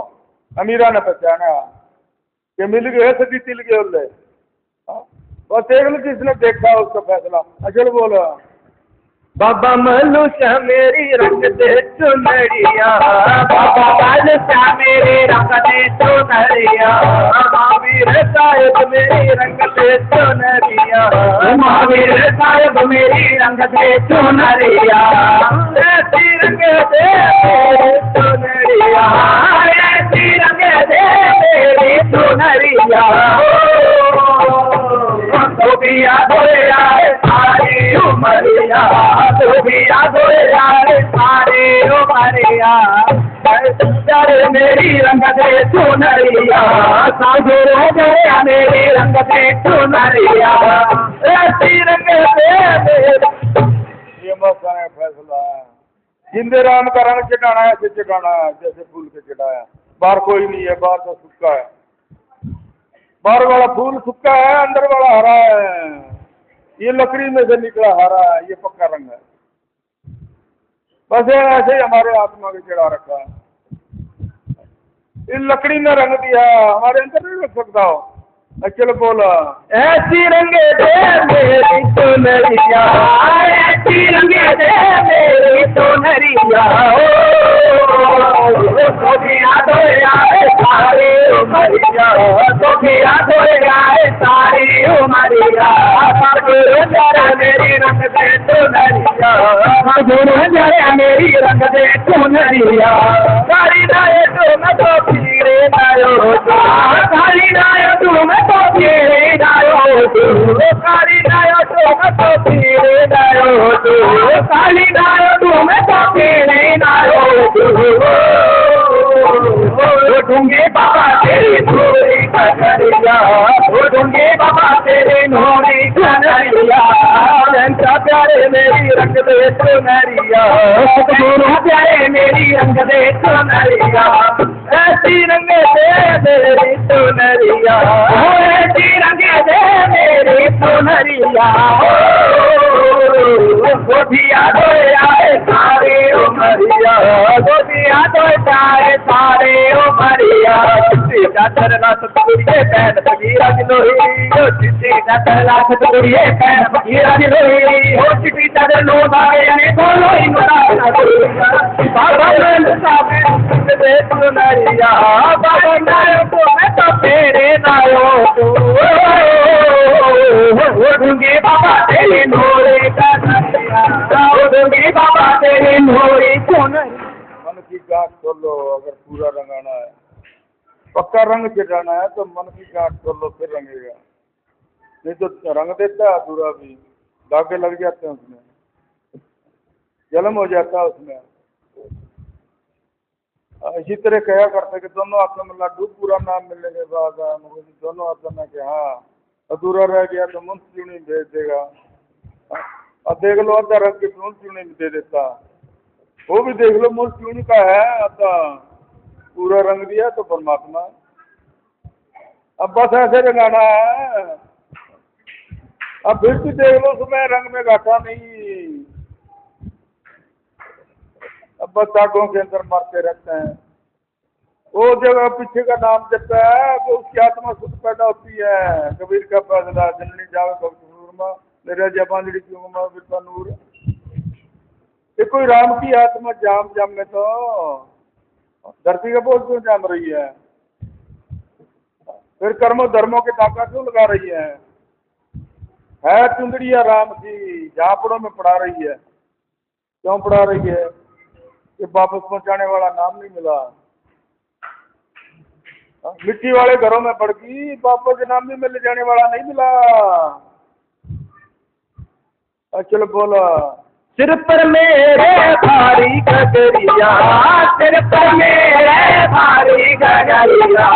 अमीरा ने पहचाना कि मिल गए सभी तिल के उल्ले बस देख लो जिसने देखा उसका फैसला। अचल बोला बाबा मनुष्य मेरी रंग दे चुनरिया बाबा मनुष्य मेरी रंग दे चुनरिया महावीर साहिब मेरी रंग दे चुनरिया महावीर साहिब मेरी रंग दे चुनरिया ऐसी रंग दे चुनरिया ऐसी रंग दे मेरी चुनरिया तो भी याद हो सारी उमरिया नरिया धोबिया धोया सारे ओ मरिया जरे मेरी रंग दे चुनरिया साधु जया मेरी रंग दे चुनरिया ऐसी रंग दे ये मौका है फैसला है। जिंदे राम का रंग चढ़ाना है, ऐसे चढ़ाना है जैसे फूल के चढ़ाया। बाहर कोई नहीं है, बाहर तो सूखा है। बाहर वाला फूल सूखा है, अंदर वाला हरा है। ये लकड़ी में से निकला हरा है, ये पक्का रंग है। बस ऐसे ही हमारे आत्मा को चढ़ा रखा है। इस लकड़ी में रंग दिया, हमारे अंदर नहीं रख सकता हो। चलो बोला ऐसी रंगे दे मेरी सुनरिया ऐसी रंगे दे मेरी सुनरिया सोफिया धोया सारी उमरिया सोफिया धोया सारी उमरिया गुरु जरा मेरी रंग दे सुनरिया गुरु जरा मेरी रंग दे सुनरिया सारी नाय तुम तो पीरे नायो सारी नाय तुम तो पीरे नायो सारी नाय तुम तो पीरे नायो सारी नाय तुम तो पीरे नायो ढूंढे बाबा तेरी नूरी कन्हैया ढूंढे बाबा तेरी नूरी कन्हैया जनता प्यारे मेरी रंग दे सुनरिया गुरु प्यारे मेरी रंग दे सुनरिया ऐसी रंग दे मेरी सुनरिया ऐसी रंग दे मेरी सुनरिया गोदिया धोया सारे उमरिया गोदिया धोया सारे उमरिया चादर लाख तुड़िए पैन बगीरा गिलोही चिट्ठी चादर लाख तुड़िए पैन बगीरा गिलोही हो चिट्ठी चादर लो बागे ने बोलो ही बाबा साहब दे सुनरिया बाबा नायो तो मैं तो तेरे नायो ढूंढे बाबा तेरे नोरे का ढूंढे बाबा तेरे नोरे कौन मन की गांठ खोल लो। अगर पूरा रंगाना है, पक्का रंग चढ़ाना है तो मन की गांठ खोल लो, फिर रंगेगा। नहीं तो रंग देता है अधूरा भी, धागे लग जाते हैं उसमें, जन्म हो जाता है उसमें। इसी तरह कहा करते कि दोनों हाथों में लड्डू, पूरा नाम मिलने के बाद दोनों हाथों में कि हाँ अधूरा रह गया तो मुंह चूनी भेज देगा। अब देख लो अद्धा रंग की मुंह चूनी दे देता, वो भी देख लो मुंह चूनी का है, अद्धा पूरा रंग दिया तो परमात्मा। अब बस ऐसे रंगाना है। अब फिर भी देख लो उसमें रंग में घाटा नहीं। अब बस दागों के अंदर मरते रहते हैं। वो जगह पीछे का नाम जपता है तो उसकी आत्मा शुद्ध पैदा होती है। कबीर का फैसला जननी जावे भक्तूरमा मेरा जबांजड़ी क्यों बिरता नूर। ये कोई राम की आत्मा जाम में तो धरती का बोझ क्यों जाम रही है? फिर कर्मों धर्मों के डाका क्यों लगा रही है? चुंदड़िया राम की झापड़ों में पड़ा रही है। क्यों पड़ा रही है? कि वापस पहुंचाने वाला नाम नहीं मिला। मिट्टी वाले घरों में पड़ गई, वापस नाम भी मिल जाने वाला नहीं मिला। चलो बोला सिर पर मेरे भारी गगरिया सिर पर मेरे भारी गगरिया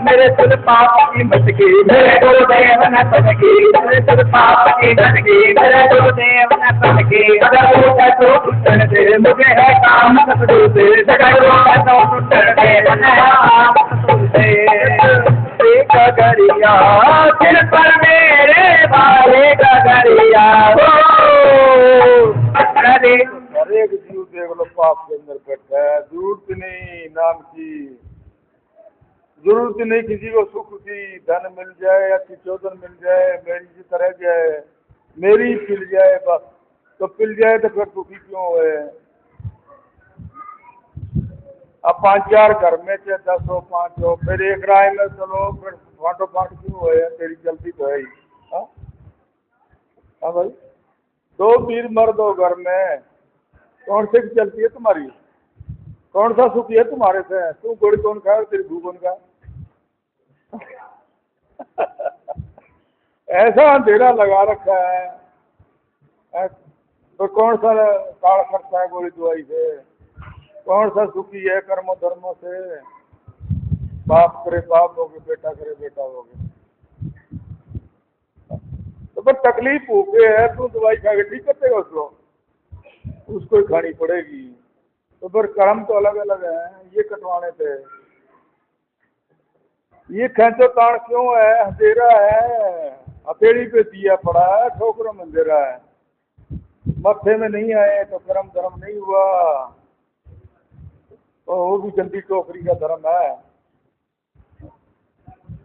मेरे सिर पाप की मटकी मेरे गुरुदेव न तनकी मेरे सिर पाप की मटकी मेरे गुरुदेव न तनकी अगर वो तो टूटन दे मुझे है काम कपड़ू से अगर वो तो टूटन दे गगरिया सिर पर मेरे भारी गगरिया हर एक जीव देख लो पाप के अंदर बैठा है। जरूरत नहीं नाम की, जरूरत नहीं किसी को सुख की, धन मिल जाए, अच्छी चौधन मिल जाए, मेरी की तरह जाए, मेरी पिल जाए, बस तो पिल जाए तो फिर दुखी क्यों है? अब 5-4 घर में चाहे 10 हो 5 हो, फिर एक राय में चलो, फिर फाटो फाट क्यों है? तेरी चलती तो है ही। हाँ भाई, 2 वीर मर्द हो घर में, कौन से की चलती है तुम्हारी? कौन सा सुख है तुम्हारे से? तू गोड़ी कौन खाए, तेरी भू कौन खाए? ऐसा अंधेरा लगा रखा है। तो कौन सा काल करता है गोली दवाई से, कौन सा सुखी है कर्मों धर्मों से। बाप करे बाप होगे, बेटा करे बेटा होगे। तो पर तकलीफ हो गई है, तू दवाई खा के ठीक कर देगा उसको ही खानी पड़ेगी। तो फिर कर्म तो अलग अलग है, ये कटवाने थे। ये खेचो ताण क्यों है, अंधेरा है, हथेली पे दिया पड़ा है, ठोकरों में अंधेरा है, मत्थे में नहीं आए तो कर्म धर्म नहीं हुआ। तो वो भी गंदी टोकरी का धर्म है,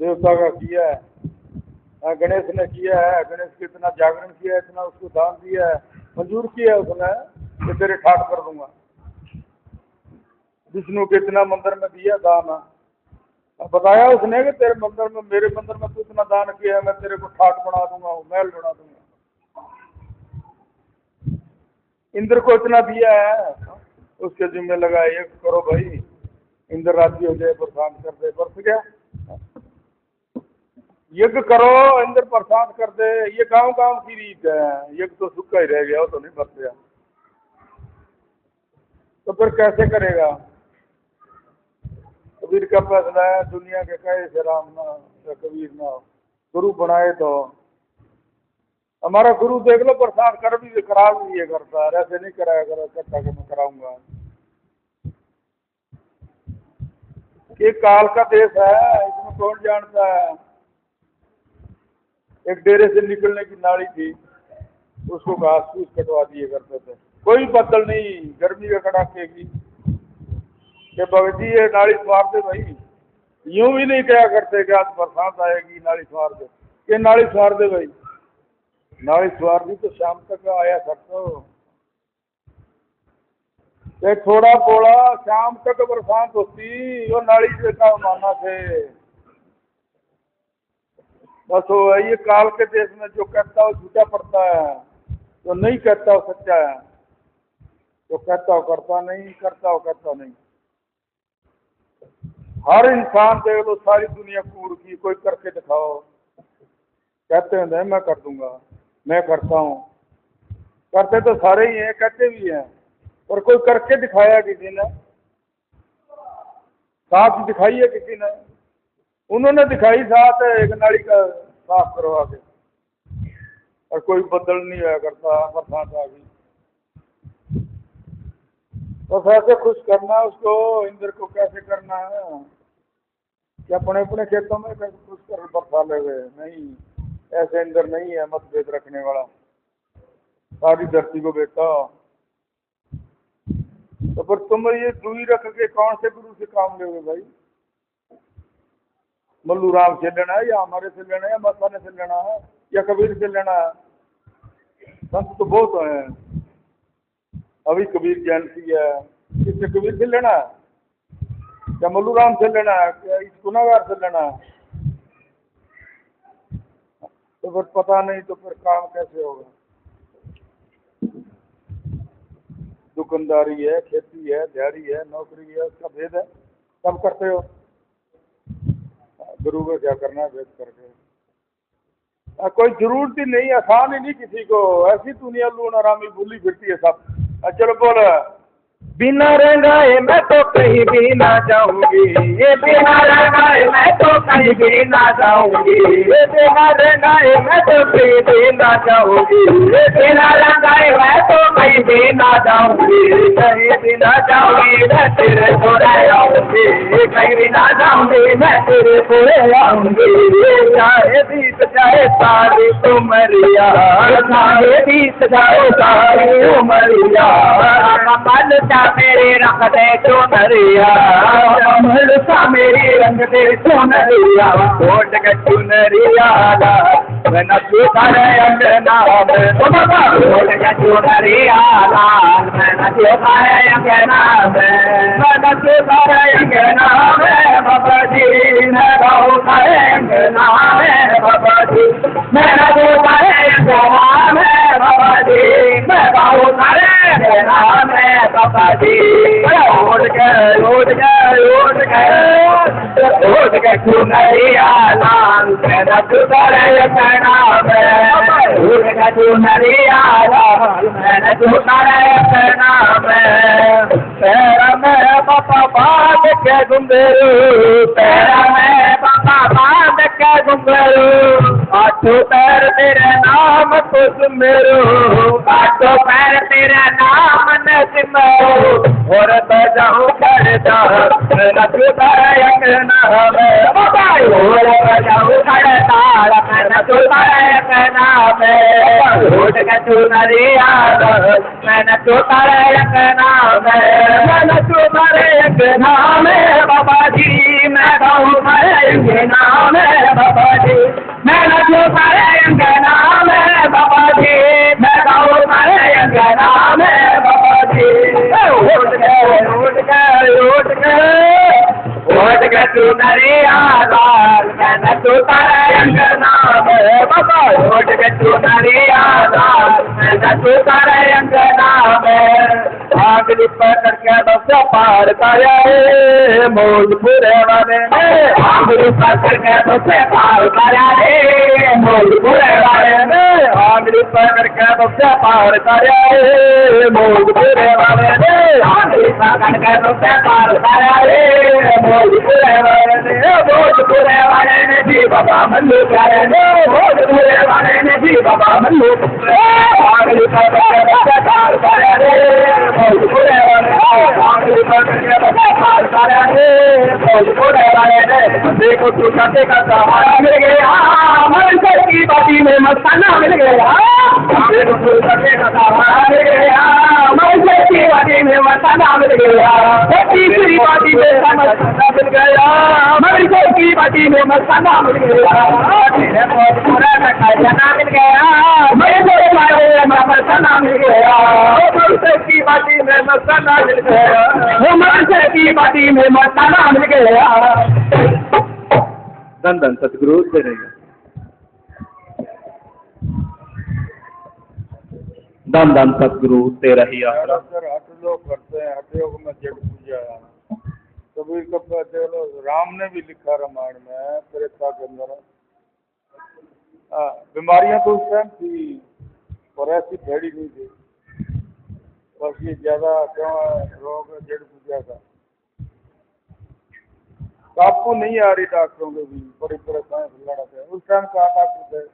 देवता का किया है, गणेश ने किया है, गणेश के इतना जागरण किया है, इतना उसको दान दिया है, मंजूर किया है उसने कि तेरे ठाट कर दूंगा। विष्णु के इतना मंदिर में दिया दान, बताया उसने कि तेरे मंदिर में, मेरे मंदिर में तू इतना दान किया है, मैं तेरे को ठाट बना दूंगा, महल बना दूंगा। इंद्र को इतना दिया है, उसके जिम्मे लगा ये करो भाई, इंद्र राज्य हो जाए, प्रशांत कर दे, बरस गया। यज्ञ करो, इंद्र प्रशांत कर दे, ये गांव गांव की रीत है। यज्ञ तो सूखा ही रह गया, वो तो नहीं बरस गया। तो फिर कैसे करेगा। कबीर का फैसला है, दुनिया के कहे से राम ना या कबीर ना, गुरु बनाए तो। हमारा गुरु देख लो, प्रसाद कर भी करा भी ये करता है, ऐसे नहीं कराया करो इकट्ठा के मैं कराऊंगा। ये काल का देश है, इसमें कौन जानता है। एक डेरे से निकलने की नाली थी, उसको घास फूस कटवा दिए करते थे, कोई बदल नहीं, गर्मी के कड़ाके की कि भगत जी ये नाली स्वार दे भाई। यूं भी नहीं कहा करते कि आज बरसात आएगी नाली स्वार दे, ये नाली स्वार दे भाई। नाली स्वार दी तो शाम तक आया सकते, थोड़ा बोला शाम तक बरसात होती, वो नाली से का माना थे। बस वो ये काल के देश में जो कहता हो झूठा पड़ता है, जो नहीं कहता हो सच्चा है, जो कहता हो करता नहीं, करता हो करता नहीं। हर इंसान देख लो, सारी दुनिया कूड़ की, कोई करके दिखाओ, कहते हैं नहीं मैं कर दूंगा, मैं करता हूँ, करते तो सारे ही हैं, कहते भी हैं, और कोई करके दिखाया किसी ने, साथ दिखाई है किसी ने, उन्होंने दिखाई साथ एक नाली का साफ करवा के, और कोई बदल नहीं हुआ करता, बरसात आ गई। बस ऐसे खुश करना उसको, इंद्र को कैसे करना है कि अपने अपने खेतों में कैसे खुश कर बरसा ले गए। नहीं, ऐसे इंद्र नहीं है मतभेद रखने वाला, सारी धरती को बेटा। तो फिर तुम ये दूरी रख के कौन से गुरु से काम लोगे भाई। मल्लू राम से लेना है, या हमारे से लेना है, या मस्ताने से लेना है, या कबीर से लेना है। संत तो बहुत हैं, अभी कबीर जयंती है, किससे कबीर से लेना है, क्या मल्लू राम से लेना है, क्या इस गुनाहगार से लेना है। तो फिर पता नहीं, तो फिर काम कैसे होगा। दुकानदारी है, खेती है, दिहाड़ी है, नौकरी है, उसका भेद है, सब करते हो। गुरु को क्या करना है भेद करके। कोई जरूरत ही नहीं, आसान ही नहीं किसी को, ऐसी दुनिया लून आरामी भूली फिरती है सब। चलो बोल। बिना रंगाए मैं तो कहीं भी ना जाऊंगी, ये बिना रंगाए मैं तो कहीं भी ना जाऊंगी, ये बिना रंगाए मैं तो कहीं भी ना जाऊंगी, ये बिना रंगाए मैं तो कहीं भी ना जाऊंगी, कहीं भी ना जाऊंगी मैं तेरे थोड़े आऊंगी, कहीं भी ना जाऊंगी मैं तेरे थोड़े आऊंगी। चाहे बीत जाए सारी उमरिया, चाहे बीत जाए सारी उमरिया, कमल सा मेरे रंग दे चुनरिया, कमल सा मेरी रंग दे चुनरिया, कोट के चुनरिया मैं नचू करे अंगना में, कोट के चुनरिया मैं नचू करे अंगना में, मैं नचू करे अंगना में बाबा जी, मैं गाऊं करे अंगना में बाबा जी, मैं नचू करे अंगना में बाबा जी, मैं गाऊं करे अंगना में बाबा जी। उठ गए उठ के चुनरिया लाल मेरा सुतरे नाम उठ के चुनरिया लाल मेरा सुतरे नाम तेरा मैं पापा बांध के घुंघरू तेरा मैं पापा बांध के घुंघरू आठों पैर तेरे नाम को सुमेरू आठों पैर तेरा नाम न सिमरू और बजाऊं खड़ता मेरा सुतारक नाम और बजाऊं खड़ता मेरा सुतारक नाम उठ के चुनरिया मैंने सुतारक नाम मैंने सुतारक नाम बाबा जी मैं गाऊं मरेंगे नाम बाबा जी मैंने सुतारक नाम बाबा जी मैं गाऊं मरेंगे नाम बाबा जी उठ के चुनरिया लाल मैंने सुतारक नाम बाबा उठ के चुनरिया लाल मैंने सुतारक नाम आगली पकड़ के बस पार पाया रे मौजपुरे वाले ने आगली पकड़ के बस पार पाया रे मौजपुरे वाले ने आगली पकड़ के बस पार पाया रे मौजपुरे वाले ने आगली पकड़ के बस पार पाया रे मौजपुरे वाले ने मौजपुरे वाले ने जी बाबा मल्लू प्यारे ने मौजपुरे वाले ने जी बाबा मल्लू आगली पकड़ के बस पार पाया रे मौजपुरे वाले आगली पकड़ के बस पार पाया रे मौजपुरे वाले ने देखो तू करते करता हमारा मिल गया मंदिर की बाती में मस्ताना मिल गया देखो तू करते करता हमारा मिल गया मंदिर की बाती में मस्ताना मिल गया तीसरी बाती में मस्ताना मिल गया मंदिर की बाती में मस्ताना मिल गया तेरे मौजपुरे में खजाना मिल गया मेरे बारे में मस्ताना मिल गया मंदिर की बाती में मस्ताना मिल गया मंदिर की बाती में मस्ताना मिल गया धन धन सतगुरु तेरे धन धन सतगुरु तेरा ही आसरा हट लोग करते हैं हट योग में जड़ पूजा कबीर का देख लो राम ने भी लिखा रामायण में त्रेता के अंदर बीमारियां तो उस टाइम थी और ऐसी भैड़ी नहीं थी बस ये ज्यादा क्यों रोग जड़ पूजा का आपको नहीं आ रही डॉक्टरों के भी बड़ी परेशानी लड़ा थे उस टाइम कहा डॉक्टर थे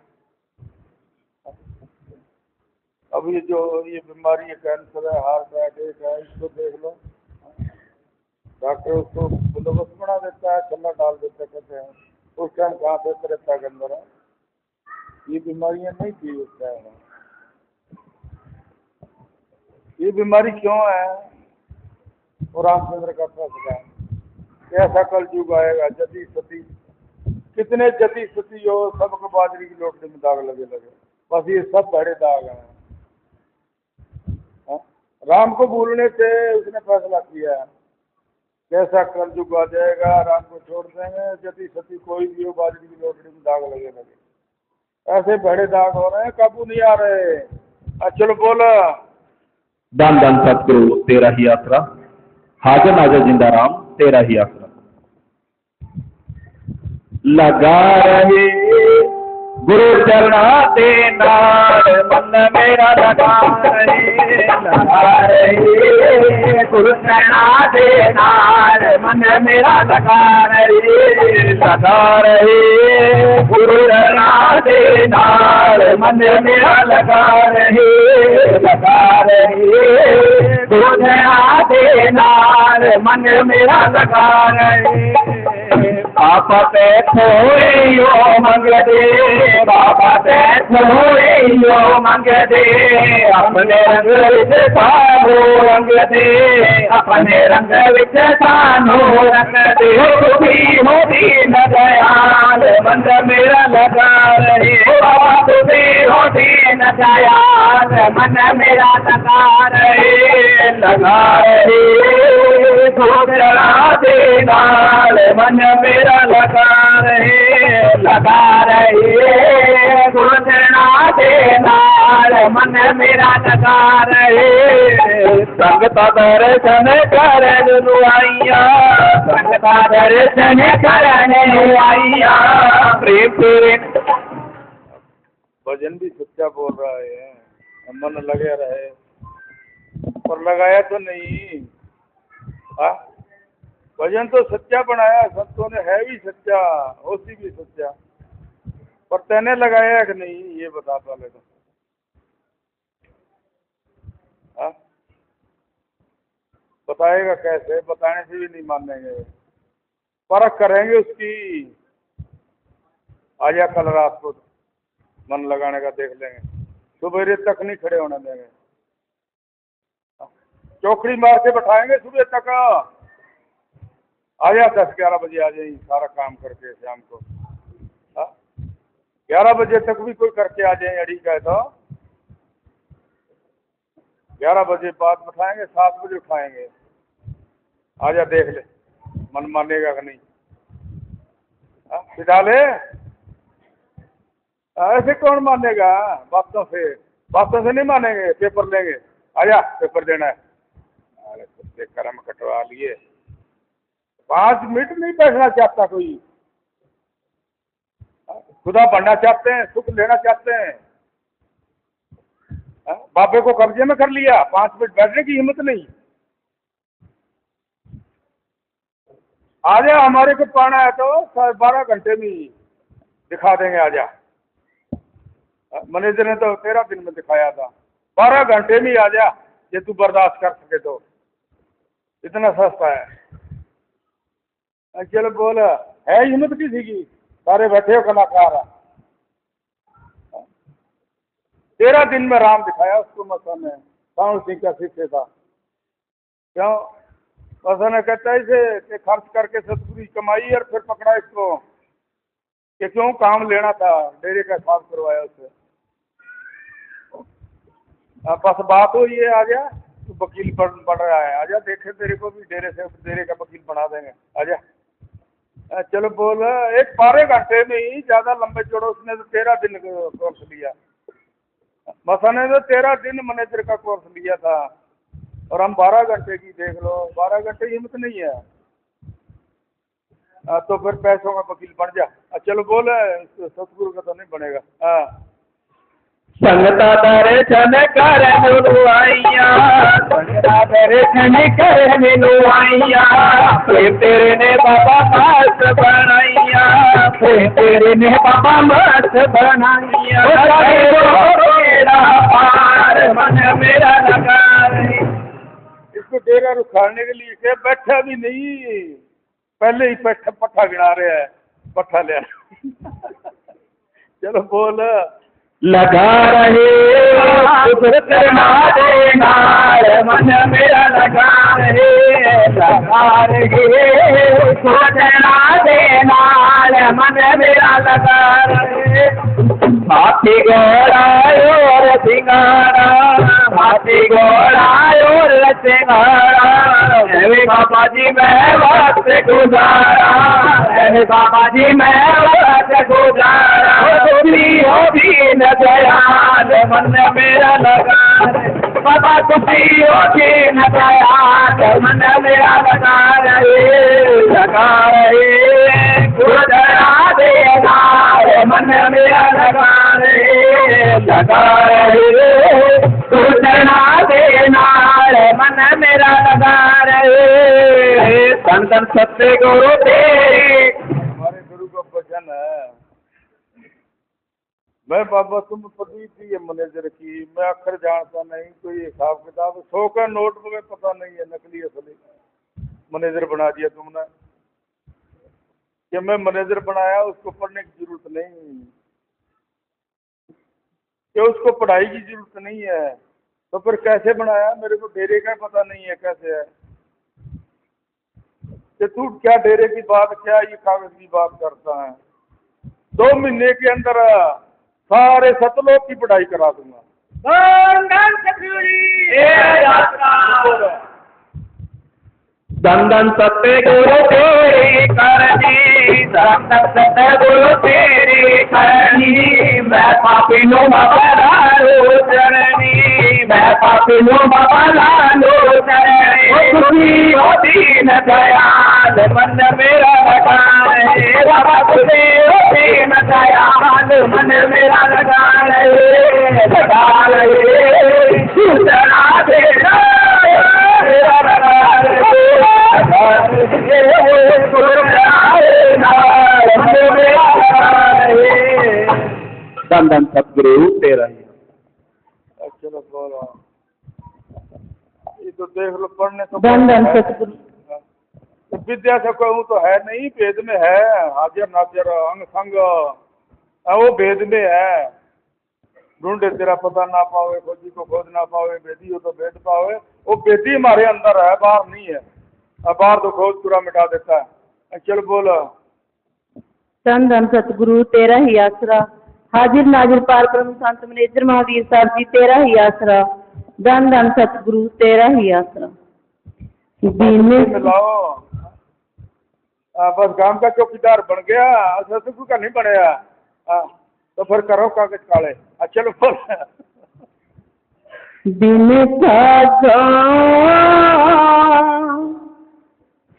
अब ये जो ये बीमारी है कैंसर है हार्ट अटैक है इसको देख लो डॉक्टर उसको बंदोबस्त बना देता है छल्ला डाल देता कहते हैं उस टाइम कहाँ थे त्रेता के अंदर है ये बीमारियां नहीं थी उस टाइम ये बीमारी क्यों है और रामचंद्र का फैसला है कैसा कल युग आएगा जति सती कितने जति सती हो सबको बाजरी की लोटने में दाग लगे बस ये सब बड़े दाग हैं राम को भूलने से उसने फैसला किया है कैसा कल युग आ जाएगा राम को छोड़ देंगे जति सती कोई भी हो बाजरी की लोटने में दाग लगे ऐसे बड़े दाग हो रहे हैं काबू नहीं आ रहे चलो बोलो धन धन सतगुरु तेरा ही आसरा हाजिर नाजर जिंदा राम तेरा ही आसरा लगा रहे गुरु चरणा दे नार मन मेरा लगा रहे गुरु चरणा दे नार मन मेरा लगा रहे गुरु चरणा दे नार मन मेरा लगा रहे गुरु चरणा दे नार मन मेरा लगा रहे बाबा पे थोड़े यो मंग दे बाबा पे थोड़े यो मंग दे अपने रंग विच सानो रंग दे अपने रंग विच सानो रंग दे तुझी हो दीन दयाल मंद मेरा लगा रहे बाबा तुझी हो दीन दयाल मन मेरा लगा रहे चढ़ा दे नाल मन मेरा लगा रहे चढ़ा दे नाल मन मेरा लगा रहे संगता दर्शन करन आईया, संगता दर्शन करन आईया, प्रेम प्रेम। भजन भी सच्चा बोल रहा है, मन लगे रहे, पर लगाया तो नहीं। हाँ, भजन तो सच्चा बनाया संतों ने, है भी सच्चा, होशी भी सच्चा, पर तैने लगाया कि नहीं ये बता पहले तो। हाँ, बताएगा कैसे? बताने से भी नहीं मानेंगे, परख करेंगे उसकी। आजा कल रात को मन लगाने का देख लेंगे, सुबह तक नहीं खड़े होने देंगे, चौकड़ी मार के बैठाएंगे सुबह तक। आजा 10-11 बजे आ जाए, सारा काम करके शाम को। 11 बजे तक भी कोई करके आ जाए अड़ी का, तो 11 बजे बाद बैठाएंगे, 7 बजे उठाएंगे। आजा देख ले मन मानेगा कि नहीं। सिखा ले, ऐसे कौन मानेगा? बातों से नहीं मानेंगे, पेपर लेंगे। आजा पेपर देना है। अरे कुत्ते कर्म कटवा लिए, 5 मिनट नहीं बैठना चाहता कोई। खुदा बनना चाहते हैं, सुख लेना चाहते हैं। बाबे को कब्जे में कर लिया, 5 मिनट बैठने की हिम्मत नहीं। आजा, हमारे को पाना है तो 12 घंटे में दिखा देंगे। आजा, मैनेजर ने तो 13 दिन में दिखाया था, 12 घंटे में आ जा, ये तू बर्दाश्त कर सके तो। इतना सस्ता है। चलो बोल, है हिम्मत किसी की? सारे बैठे हो कलाकार। 13 दिन में राम दिखाया उसको मसा ने, साउंड सिंह का शिष्य था। क्यों? मसा ने कहता है इसे खर्च करके सतपुरी कमाई और फिर पकड़ा इसको कि क्यों काम लेना था, डेरे का हिसाब करवाया उससे। बस बात हो ये, आ जा तू वकील पढ़ रहा है, आजा देखे तेरे को भी डेरे का वकील बना देंगे। आजा, चलो बोल। एक 12 घंटे में ही, ज्यादा लंबे चौड़े उसने तो 13 दिन का कोर्स लिया। मसा ने तो 13 दिन मैनेजर का कोर्स लिया था, और हम 12 घंटे की। देख लो, 12 घंटे हिम्मत नहीं है। तो फिर पैसों का वकील बन जा। चलो बोल, सतगुरु का तो नहीं बनेगा। संगता दर्शन करन आईया, संगता दर्शन करन आईया, प्रेम तेरे ने बाबा मस्त बनाइया, प्रेम तेरे ने बाबा मस्त बनाइया। तेरा पार मन मेरा लगा रहे। इसको डेरा रुखाने के लिए क्या बैठा भी नहीं, पहले ही पट्ठा गिना रहे हैं, पट्ठा ले। चलो बोल, लगा रहे करना देना, मन मेरा लगा रहे, लगा रहे सोचना देना, मन मेरा लगा रहे। हाथी घोड़ा और सिंगारा, हाथी घोड़ा और सिंगारा, बाबा जी मैं वक्त गुजारा, बाबा जी मैं वक्त गुजारा। हो भी न दयाल मन मेरा लगा रहे, बाबा तुझी हो भी न दयाल मन मेरा लगा रहे, लगा रहे गुजरा देना, मन मेरा लगा रहे, लगा रहे गुजरा देना, मन मेरा लगा रहे। संतन सत्य गुरु तेरे, हमारे गुरु का वचन है। मैं बाबा तुम पदवी थी ये मैनेजर की, मैं अक्षर जानता नहीं, कोई हिसाब किताब 100 का नोट मुझे पता नहीं है, नकली असली मैनेजर बना दिया तुमने। कि मैं मैनेजर बनाया, उसको पढ़ने की जरूरत नहीं, कि उसको पढ़ाई की जरूरत नहीं है, तो फिर कैसे बनाया? मेरे को डेरे का पता नहीं है कैसे है। कि तू क्या डेरे की बात, क्या ये कागज की बात करता है? 2 महीने के अंदर सारे सतलोक की पढ़ाई करा दूंगा। दंदन सत्य गुरु तेरी करनी, दंदन सत्य गुरु तेरी करनी, मैं पापी नु बाबा लालो चरनी, मैं पापी नु बाबा लालो दीन दयाल मन मेरा लगाए वासुदेव दीन दयाल मन मेरा लगाए सुधरा देना मेरा लगाए धन धन सतगुरु तेरा ही। चलो बोलो, ये तो देख लो पढ़ने तो धन धन सतगुरु। तो विद्या से कहूँ तो है नहीं, वेद में है, हाजिर नाजिर अंग संग वो वेद में है। ढूंढे तेरा पता ना पावे, खोजी को खोज ना पावे, वेदी हो तो वेद पावे। वो वेदी हमारे अंदर है, बाहर नहीं है। बाहर तो खोज पूरा मिटा देता है। चल बोलो। धन धन सतगुरु तेरा ही आसरा, हाजिर नाजिर पार ब्रह्म संत मनेजर महावीर साहब जी तेरा ही आसरा। धन धन सतगुरु तेरा ही आसरा। मिलाओ बस गांव का चौकीदार बन गया, सतगुरु का नहीं बनेगा। तो फिर करो कागज काले। चलो बोल। दिन साधा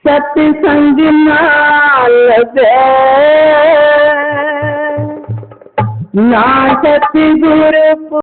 सत्संग नाल ना सतगुरु